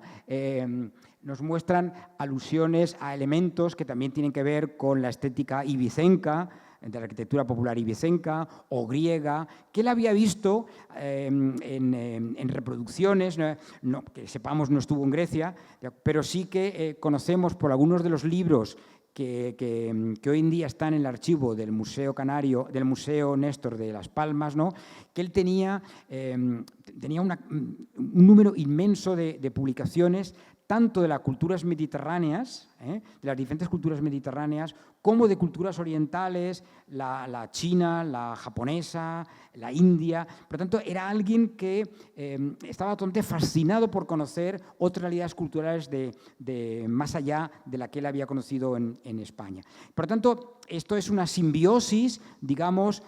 Nos muestran alusiones a elementos que también tienen que ver con la estética ibicenca, de la arquitectura popular ibicenca o griega, que él había visto en reproducciones, que sepamos no estuvo en Grecia, pero sí que conocemos por algunos de los libros que hoy en día están en el archivo del Museo Canario, del Museo Néstor de Las Palmas, ¿no? Que él tenía un número inmenso de publicaciones, tanto de las culturas mediterráneas, de las diferentes culturas mediterráneas, como de culturas orientales, la china, la japonesa, la india. Por lo tanto, era alguien que estaba totalmente fascinado por conocer otras realidades culturales de más allá de la que él había conocido en España. Por lo tanto, esto es una simbiosis, digamos,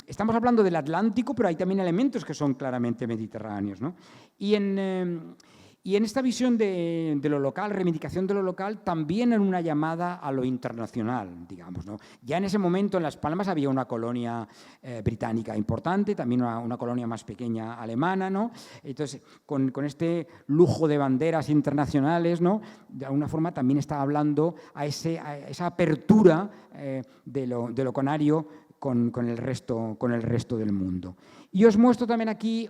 estamos hablando del Atlántico, pero hay también elementos que son claramente mediterráneos, ¿no? Y en esta visión de lo local, reivindicación de lo local, también en una llamada a lo internacional, digamos, ¿no? Ya en ese momento en Las Palmas había una colonia británica importante, también una colonia más pequeña alemana, ¿no? Entonces, con este lujo de banderas internacionales, ¿no? De alguna forma también estaba hablando a esa apertura de lo canario con el resto del mundo. Y os muestro también aquí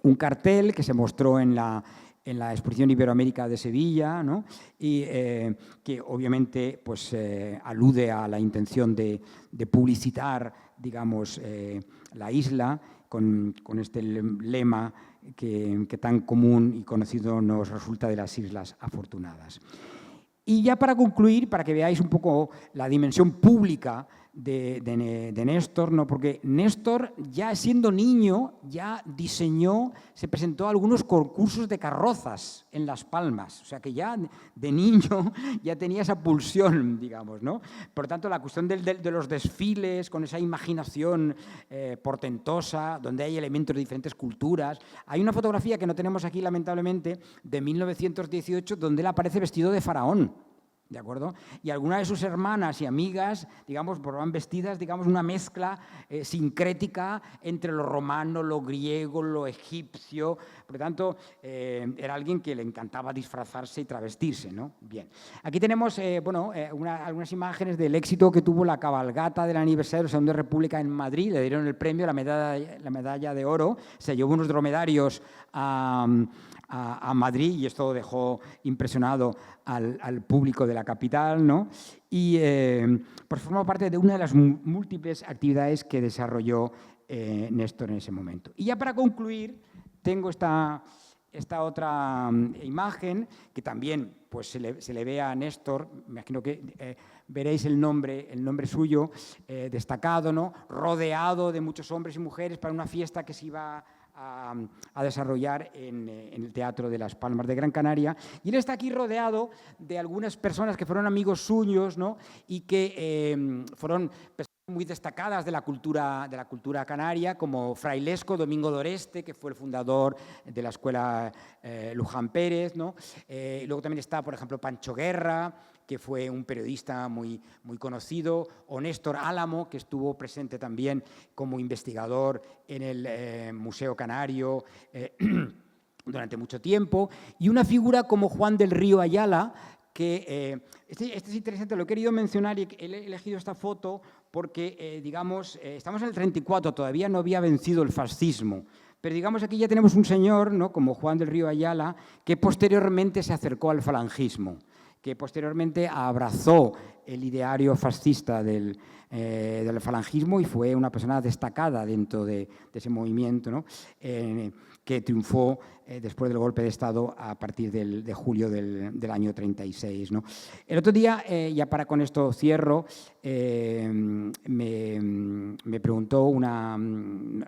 un cartel que se mostró en la Exposición Iberoamérica de Sevilla, ¿no? Y que obviamente pues, alude a la intención de publicitar, digamos, la isla con este lema que tan común y conocido nos resulta de las Islas Afortunadas. Y ya para concluir, para que veáis un poco la dimensión pública de Néstor, ¿no? Porque Néstor, ya siendo niño, ya diseñó, se presentó a algunos concursos de carrozas en Las Palmas. O sea que ya de niño ya tenía esa pulsión, digamos, ¿no? Por lo tanto, la cuestión de los desfiles, con esa imaginación portentosa, donde hay elementos de diferentes culturas. Hay una fotografía que no tenemos aquí, lamentablemente, de 1918, donde él aparece vestido de faraón. ¿De acuerdo? Y algunas de sus hermanas y amigas, digamos, van vestidas, digamos, una mezcla sincrética entre lo romano, lo griego, lo egipcio. Por lo tanto, era alguien que le encantaba disfrazarse y travestirse, ¿no? Bien. Aquí tenemos, algunas imágenes del éxito que tuvo la cabalgata del aniversario de la Segunda República en Madrid. Le dieron el premio, la medalla de oro. Se llevó unos dromedarios a Madrid y esto dejó impresionado al público de la capital, ¿no? Y pues forma parte de una de las múltiples actividades que desarrolló Néstor en ese momento. Y ya para concluir, tengo esta otra imagen que también pues, se le ve a Néstor, me imagino que veréis el nombre suyo destacado, ¿no? Rodeado de muchos hombres y mujeres para una fiesta que se iba a desarrollar en el Teatro de Las Palmas de Gran Canaria. Y él está aquí rodeado de algunas personas que fueron amigos suyos, ¿no? Y que fueron personas muy destacadas de la cultura canaria, como Frailesco Domingo d'Oreste, que fue el fundador de la escuela Luján Pérez, ¿no? Luego también está, por ejemplo, Pancho Guerra, que fue un periodista muy, muy conocido, o Néstor Álamo, que estuvo presente también como investigador en el Museo Canario durante mucho tiempo, y una figura como Juan del Río Ayala, que este es interesante, lo he querido mencionar y he elegido esta foto porque, digamos, estamos en el 34, todavía no había vencido el fascismo, pero digamos aquí ya tenemos un señor, ¿no? Como Juan del Río Ayala, que posteriormente se acercó al falangismo, que posteriormente abrazó el ideario fascista del falangismo y fue una persona destacada dentro de ese movimiento, ¿no? Que triunfó después del golpe de Estado a partir de julio del año 36, ¿no? El otro día, ya con esto cierro, me preguntó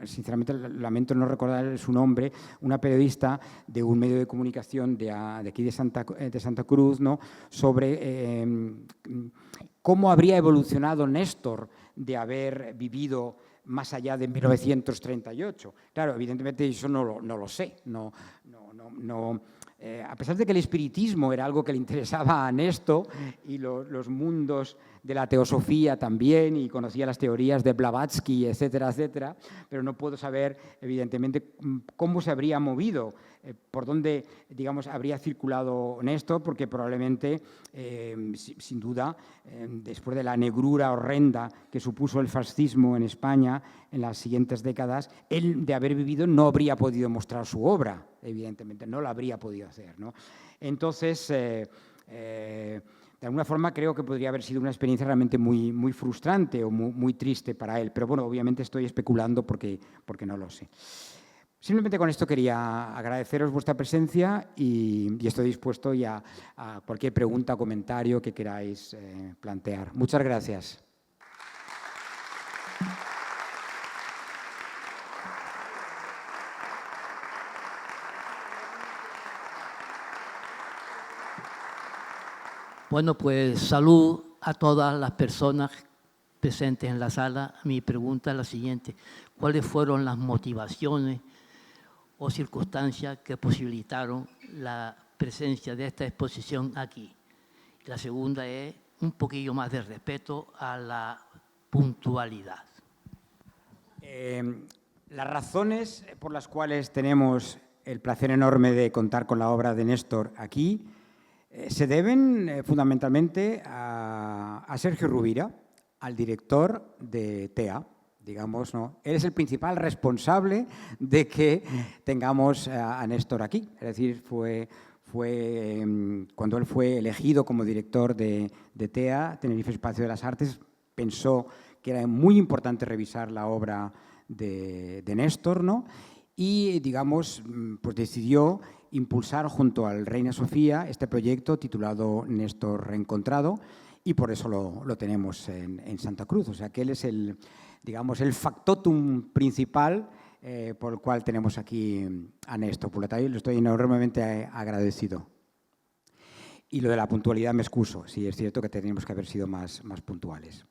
sinceramente lamento no recordar su nombre, una periodista de un medio de comunicación de aquí de Santa Cruz, ¿no? Sobre cómo habría evolucionado Néstor de haber vivido más allá de 1938. Claro, evidentemente eso no lo sé. A pesar de que el espiritismo era algo que le interesaba a Néstor y los mundos de la teosofía también, y conocía las teorías de Blavatsky, etcétera, etcétera, pero no puedo saber, evidentemente, cómo se habría movido, por dónde, digamos, habría circulado Néstor, porque probablemente, sin duda, después de la negrura horrenda que supuso el fascismo en España en las siguientes décadas, él, de haber vivido, no habría podido mostrar su obra, evidentemente, no la habría podido hacer, ¿no? Entonces, de alguna forma creo que podría haber sido una experiencia realmente muy, muy frustrante o muy triste para él, pero bueno, obviamente estoy especulando porque no lo sé. Simplemente con esto quería agradeceros vuestra presencia y estoy dispuesto ya a cualquier pregunta o comentario que queráis plantear. Muchas gracias. Bueno, pues salud a todas las personas presentes en la sala. Mi pregunta es la siguiente: ¿cuáles fueron las motivaciones o circunstancias que posibilitaron la presencia de esta exposición aquí? La segunda es un poquillo más de respeto a la puntualidad. Las razones por las cuales tenemos el placer enorme de contar con la obra de Néstor aquí se deben fundamentalmente a Sergio Rubira, al director de TEA, digamos, ¿no? Él es el principal responsable de que tengamos a Néstor aquí. Es decir, fue cuando él fue elegido como director de TEA, Tenerife Espacio de las Artes, pensó que era muy importante revisar la obra de Néstor, ¿no? Y, digamos, pues decidió impulsar junto al Reina Sofía este proyecto titulado Néstor Reencontrado, y por eso lo tenemos en Santa Cruz. O sea que él es el factotum principal por el cual tenemos aquí a Néstor. Por lo tanto, le estoy enormemente agradecido. Y lo de la puntualidad me excuso. Sí, es cierto que tenemos que haber sido más puntuales.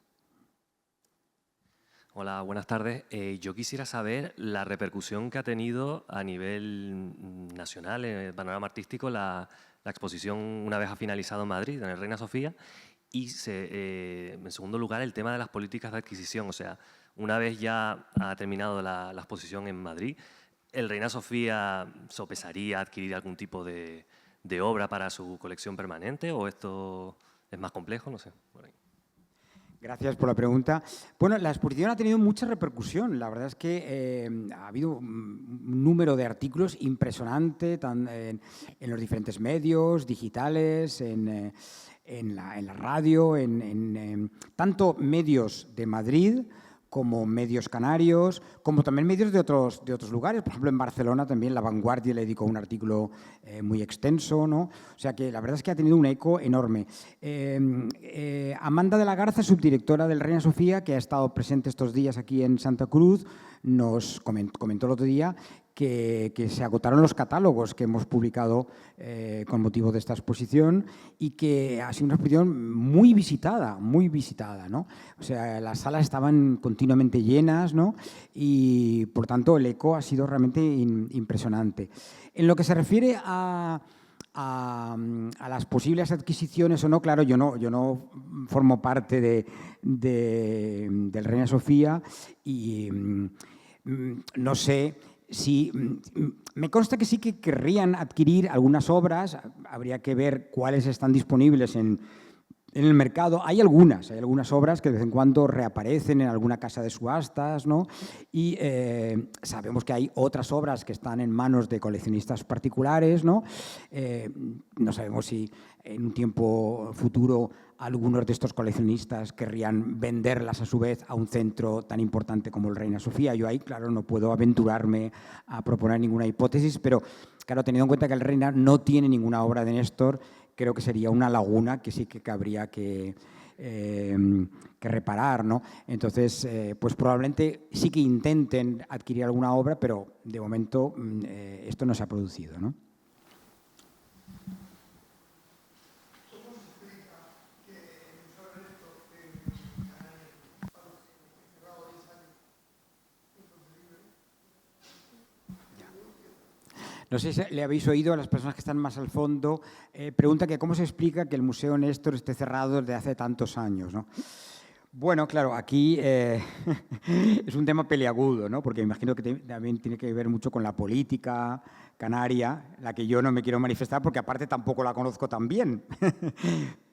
Hola, buenas tardes. Yo quisiera saber la repercusión que ha tenido a nivel nacional, en el panorama artístico, la exposición una vez ha finalizado en Madrid, en el Reina Sofía, y en segundo lugar el tema de las políticas de adquisición. O sea, una vez ya ha terminado la exposición en Madrid, ¿el Reina Sofía sopesaría adquirir algún tipo de obra para su colección permanente o esto es más complejo? No sé, por ahí. Gracias por la pregunta. Bueno, la exposición ha tenido mucha repercusión. La verdad es que ha habido un número de artículos impresionante en los diferentes medios digitales, en la radio, tanto medios de Madrid como medios canarios, como también medios de otros lugares. Por ejemplo, en Barcelona también La Vanguardia le dedicó un artículo muy extenso, ¿no? O sea que la verdad es que ha tenido un eco enorme. Amanda de la Garza, subdirectora del Reina Sofía, que ha estado presente estos días aquí en Santa Cruz, nos comentó el otro día que se agotaron los catálogos que hemos publicado con motivo de esta exposición y que ha sido una exposición muy visitada, ¿no? O sea, las salas estaban continuamente llenas, ¿no? Y, por tanto, el eco ha sido realmente impresionante. En lo que se refiere a las posibles adquisiciones o no, claro, yo no formo parte del Reina Sofía y no sé si... Me consta que sí que querrían adquirir algunas obras, habría que ver cuáles están disponibles en En el mercado hay algunas obras que de vez en cuando reaparecen en alguna casa de subastas, ¿no? Y sabemos que hay otras obras que están en manos de coleccionistas particulares, ¿no? No sabemos si en un tiempo futuro algunos de estos coleccionistas querrían venderlas a su vez a un centro tan importante como el Reina Sofía. Yo ahí, claro, no puedo aventurarme a proponer ninguna hipótesis, pero claro, teniendo en cuenta que el Reina no tiene ninguna obra de Néstor, creo que sería una laguna que sí que habría que reparar, ¿no? Entonces, pues probablemente sí que intenten adquirir alguna obra, pero de momento esto no se ha producido, ¿no? No sé si le habéis oído a las personas que están más al fondo. Pregunta que cómo se explica que el Museo Néstor esté cerrado desde hace tantos años, ¿no? Bueno, claro, aquí es un tema peliagudo, ¿no? Porque imagino que también tiene que ver mucho con la política canaria, la que yo no me quiero manifestar porque aparte tampoco la conozco tan bien.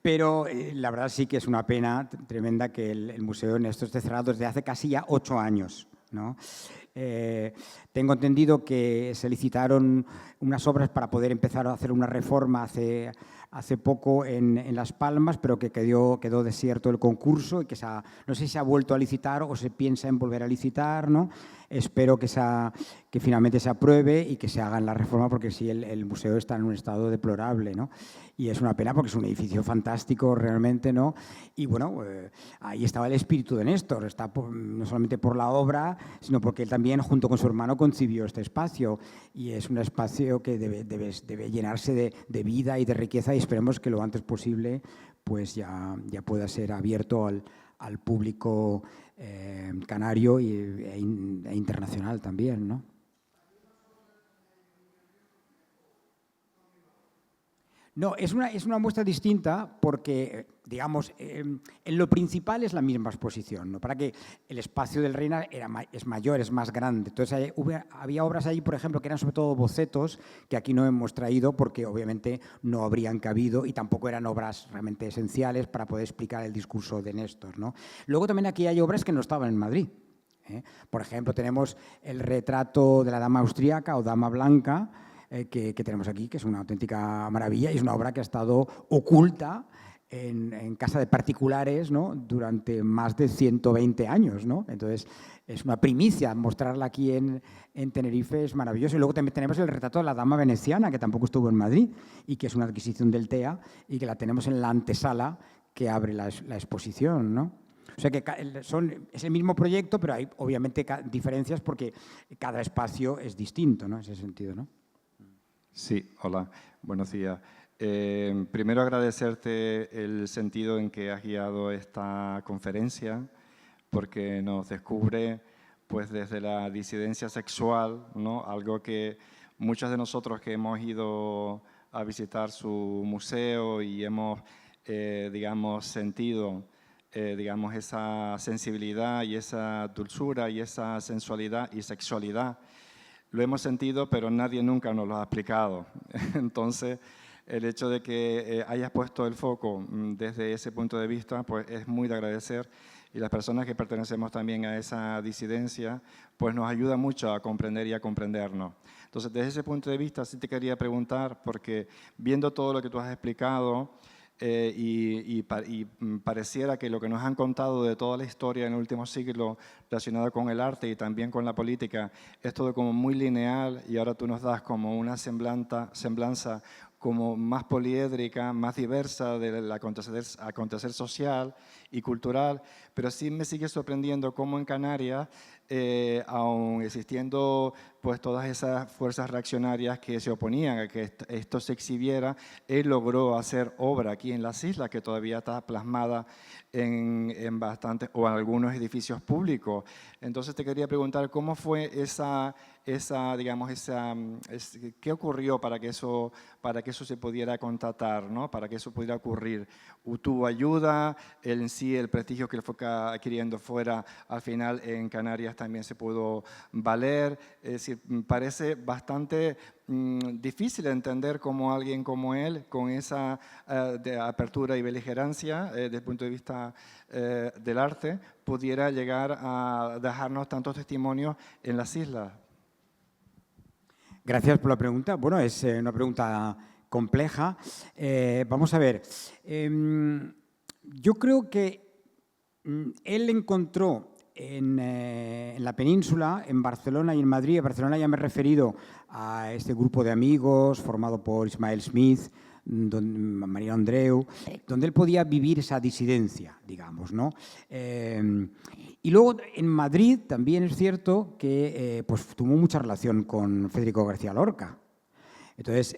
Pero la verdad sí que es una pena tremenda que el Museo Néstor esté cerrado desde hace casi ya 8 años, ¿no? Tengo entendido que se licitaron unas obras para poder empezar a hacer una reforma hace poco en Las Palmas, pero que quedó desierto el concurso y que no sé si se ha vuelto a licitar o se piensa en volver a licitar, ¿no? Espero que finalmente se apruebe y que se haga la reforma, porque sí, el museo está en un estado deplorable, ¿no? Y es una pena porque es un edificio fantástico realmente, ¿no? Y bueno, ahí estaba el espíritu de Néstor, no solamente por la obra, sino porque él también, junto con su hermano, concibió este espacio. Y es un espacio que debe llenarse de vida y de riqueza, y esperemos que lo antes posible pues ya pueda ser abierto al público canario e internacional también, ¿no? No, es una muestra distinta porque, digamos, en lo principal es la misma exposición, ¿no? Para que el espacio del Reina es mayor, es más grande. Entonces había obras ahí, por ejemplo, que eran sobre todo bocetos, que aquí no hemos traído porque obviamente no habrían cabido y tampoco eran obras realmente esenciales para poder explicar el discurso de Néstor, ¿no? Luego también aquí hay obras que no estaban en Madrid. Por ejemplo, tenemos el retrato de la dama austríaca o dama blanca, que tenemos aquí, que es una auténtica maravilla y es una obra que ha estado oculta en casa de particulares, ¿no? Durante más de 120 años, ¿no? Entonces, es una primicia mostrarla aquí en Tenerife, es maravilloso. Y luego también tenemos el retrato de la dama veneciana, que tampoco estuvo en Madrid y que es una adquisición del TEA y que la tenemos en la antesala que abre la exposición, ¿no? O sea que es el mismo proyecto, pero hay obviamente diferencias porque cada espacio es distinto, ¿no? En ese sentido, ¿no? Sí, hola, buenos días. Primero agradecerte el sentido en que has guiado esta conferencia, porque nos descubre pues desde la disidencia sexual, ¿no? Algo que muchos de nosotros que hemos ido a visitar su museo y hemos, digamos, sentido digamos, esa sensibilidad y esa dulzura y esa sensualidad y sexualidad, lo hemos sentido, pero nadie nunca nos lo ha explicado. Entonces, el hecho de que hayas puesto el foco desde ese punto de vista, pues es muy de agradecer. Y las personas que pertenecemos también a esa disidencia, pues nos ayuda mucho a comprender y a comprendernos. Entonces, desde ese punto de vista, sí te quería preguntar, porque viendo todo lo que tú has explicado, y pareciera que lo que nos han contado de toda la historia en el último siglo relacionada con el arte y también con la política es todo como muy lineal, y ahora tú nos das como una semblanza como más poliédrica, más diversa del acontecer social y cultural, pero sí me sigue sorprendiendo cómo en Canarias, aun existiendo pues todas esas fuerzas reaccionarias que se oponían a que esto se exhibiera, él logró hacer obra aquí en las islas que todavía está plasmada en bastantes o en algunos edificios públicos. Entonces te quería preguntar cómo fue ¿qué ocurrió para que eso se pudiera contratar, ¿no? Para que eso pudiera ocurrir? ¿Tuvo ayuda en sí el prestigio que Lorca queriendo fuera, al final en Canarias también se pudo valer. Es decir, parece bastante difícil entender cómo alguien como él, con esa de apertura y beligerancia desde el punto de vista del arte, pudiera llegar a dejarnos tantos testimonios en las islas. Gracias por la pregunta. Bueno, es una pregunta compleja. Vamos a ver. Yo creo que él encontró en la península, en Barcelona y en Madrid. En Barcelona ya me he referido a este grupo de amigos formado por Ismael Smith, María Andreu, donde él podía vivir esa disidencia, digamos, ¿no? Y luego en Madrid también es cierto que pues, tuvo mucha relación con Federico García Lorca. Entonces,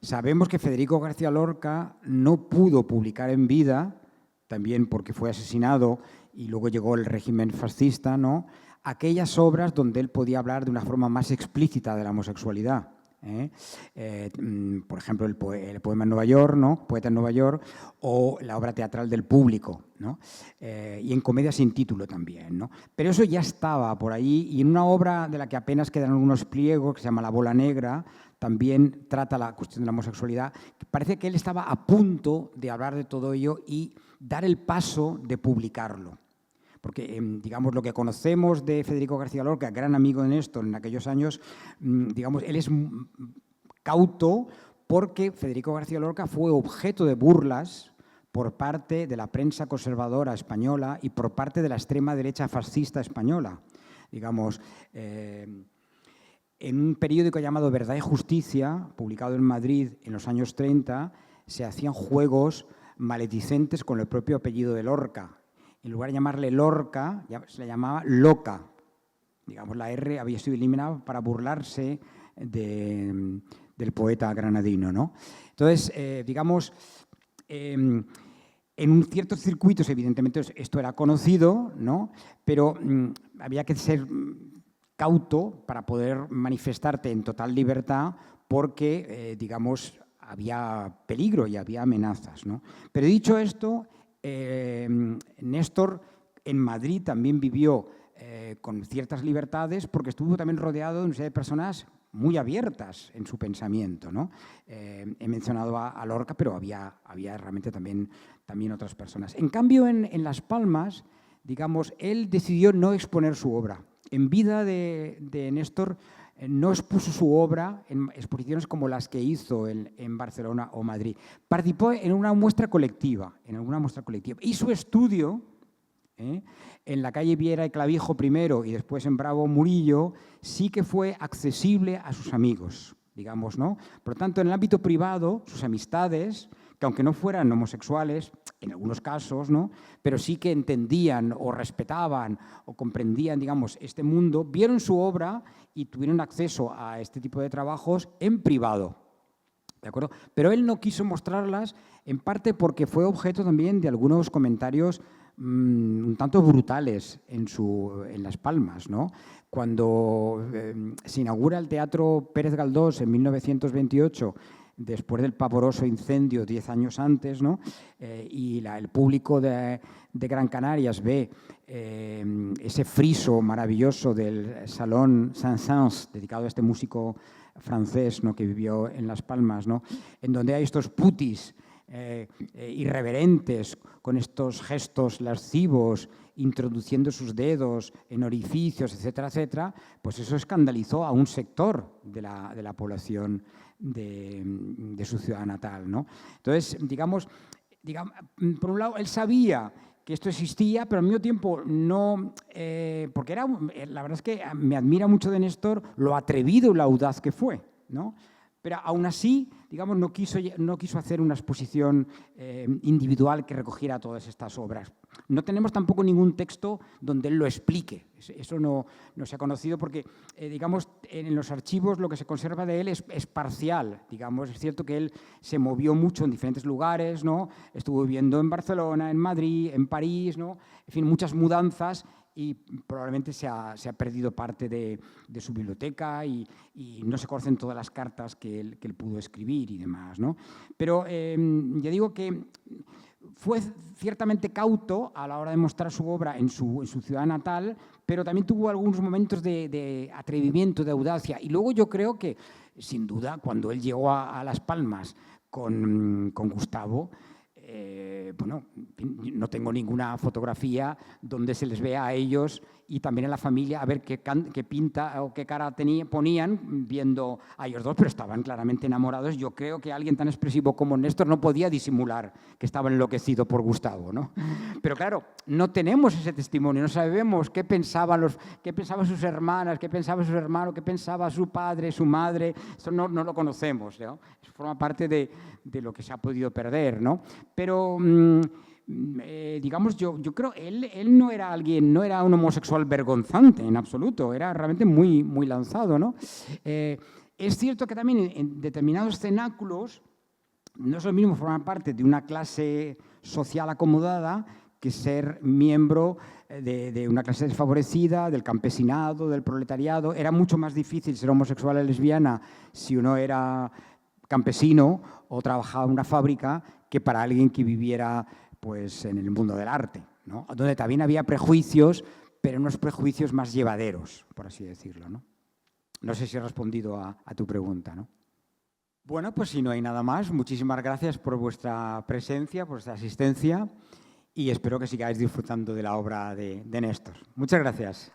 sabemos que Federico García Lorca no pudo publicar en vida, también porque fue asesinado y luego llegó el régimen fascista, ¿no?, aquellas obras donde él podía hablar de una forma más explícita de la homosexualidad. Por ejemplo, el poema en Nueva York, ¿no?, Poeta en Nueva York, o la obra teatral del Público, ¿no?, y en Comedia sin título también, ¿no? Pero eso ya estaba por ahí, y en una obra de la que apenas quedan algunos pliegos, que se llama La bola negra, también trata la cuestión de la homosexualidad. Parece que él estaba a punto de hablar de todo ello y dar el paso de publicarlo. Porque, digamos, lo que conocemos de Federico García Lorca, gran amigo de Néstor en aquellos años, digamos, él es cauto porque Federico García Lorca fue objeto de burlas por parte de la prensa conservadora española y por parte de la extrema derecha fascista española. Digamos, en un periódico llamado Verdad y Justicia, publicado en Madrid en los años 30, se hacían juegos maledicentes con el propio apellido de Lorca. En lugar de llamarle Lorca, se le llamaba Loca. Digamos, la R había sido eliminada para burlarse del poeta granadino, ¿no? Entonces, digamos, en ciertos circuitos, evidentemente, esto era conocido, ¿no?, pero había que ser cauto para poder manifestarte en total libertad porque, digamos, había peligro y había amenazas, ¿no? Pero dicho esto, Néstor en Madrid también vivió con ciertas libertades porque estuvo también rodeado de una serie de personas muy abiertas en su pensamiento, ¿no? He mencionado a Lorca, pero había realmente también otras personas. En cambio, en Las Palmas, digamos, él decidió no exponer su obra. En vida de Néstor no expuso su obra en exposiciones como las que hizo en Barcelona o Madrid. Participó en una muestra colectiva, y su estudio en la calle Viera y Clavijo primero y después en Bravo Murillo sí que fue accesible a sus amigos, digamos, ¿no? Por lo tanto, en el ámbito privado, sus amistades, que aunque no fueran homosexuales, en algunos casos, ¿no?, pero sí que entendían o respetaban o comprendían, digamos, este mundo, vieron su obra y tuvieron acceso a este tipo de trabajos en privado, ¿de acuerdo? Pero él no quiso mostrarlas, en parte porque fue objeto también de algunos comentarios un tanto brutales en Las Palmas, ¿no? Cuando se inaugura el Teatro Pérez Galdós en 1928, después del pavoroso incendio 10 años antes, ¿no?, y el público de Gran Canarias ve ese friso maravilloso del Salón Saint-Saëns, dedicado a este músico francés, ¿no?, que vivió en Las Palmas, ¿no?, en donde hay estos putis irreverentes, con estos gestos lascivos, introduciendo sus dedos en orificios, etcétera, etcétera, pues eso escandalizó a un sector de la población de su ciudad natal, ¿no? Entonces, digamos, por un lado, él sabía que esto existía, pero al mismo tiempo no, porque la verdad es que me admira mucho de Néstor lo atrevido y lo audaz que fue, ¿no? Pero aún así, digamos, no quiso hacer una exposición individual que recogiera todas estas obras. No tenemos tampoco ningún texto donde él lo explique. Eso no se ha conocido porque, digamos, en los archivos lo que se conserva de él es parcial. Digamos, es cierto que él se movió mucho en diferentes lugares, ¿no? Estuvo viviendo en Barcelona, en Madrid, en París, ¿no? En fin, muchas mudanzas, y probablemente se ha perdido parte de su biblioteca y no se conocen todas las cartas que él pudo escribir y demás, ¿no? Pero ya digo que fue ciertamente cauto a la hora de mostrar su obra en su ciudad natal, pero también tuvo algunos momentos de atrevimiento, de audacia. Y luego yo creo que, sin duda, cuando él llegó a Las Palmas con Gustavo, bueno, no tengo ninguna fotografía donde se les vea a ellos y también a la familia a ver qué pinta o qué cara ponían viendo a ellos dos, pero estaban claramente enamorados. Yo creo que alguien tan expresivo como Néstor no podía disimular que estaba enloquecido por Gustavo, ¿no? Pero claro, no tenemos ese testimonio, no sabemos qué pensaban sus hermanas, qué pensaba sus hermanos, qué pensaba su padre, su madre. Eso no lo conocemos, ¿no? Eso forma parte de lo que se ha podido perder, ¿no? Pero digamos, yo creo que él no era un homosexual vergonzante en absoluto, era realmente muy, muy lanzado, ¿no? Es cierto que también en determinados cenáculos no es lo mismo formar parte de una clase social acomodada que ser miembro de una clase desfavorecida, del campesinado, del proletariado. Era mucho más difícil ser homosexual o lesbiana si uno era campesino o trabajaba en una fábrica que para alguien que viviera pues, en el mundo del arte, ¿no? Donde también había prejuicios, pero unos prejuicios más llevaderos, por así decirlo, ¿no? No sé si he respondido a tu pregunta, ¿no? Bueno, pues si no hay nada más, muchísimas gracias por vuestra presencia, por vuestra asistencia y espero que sigáis disfrutando de la obra de Néstor. Muchas gracias.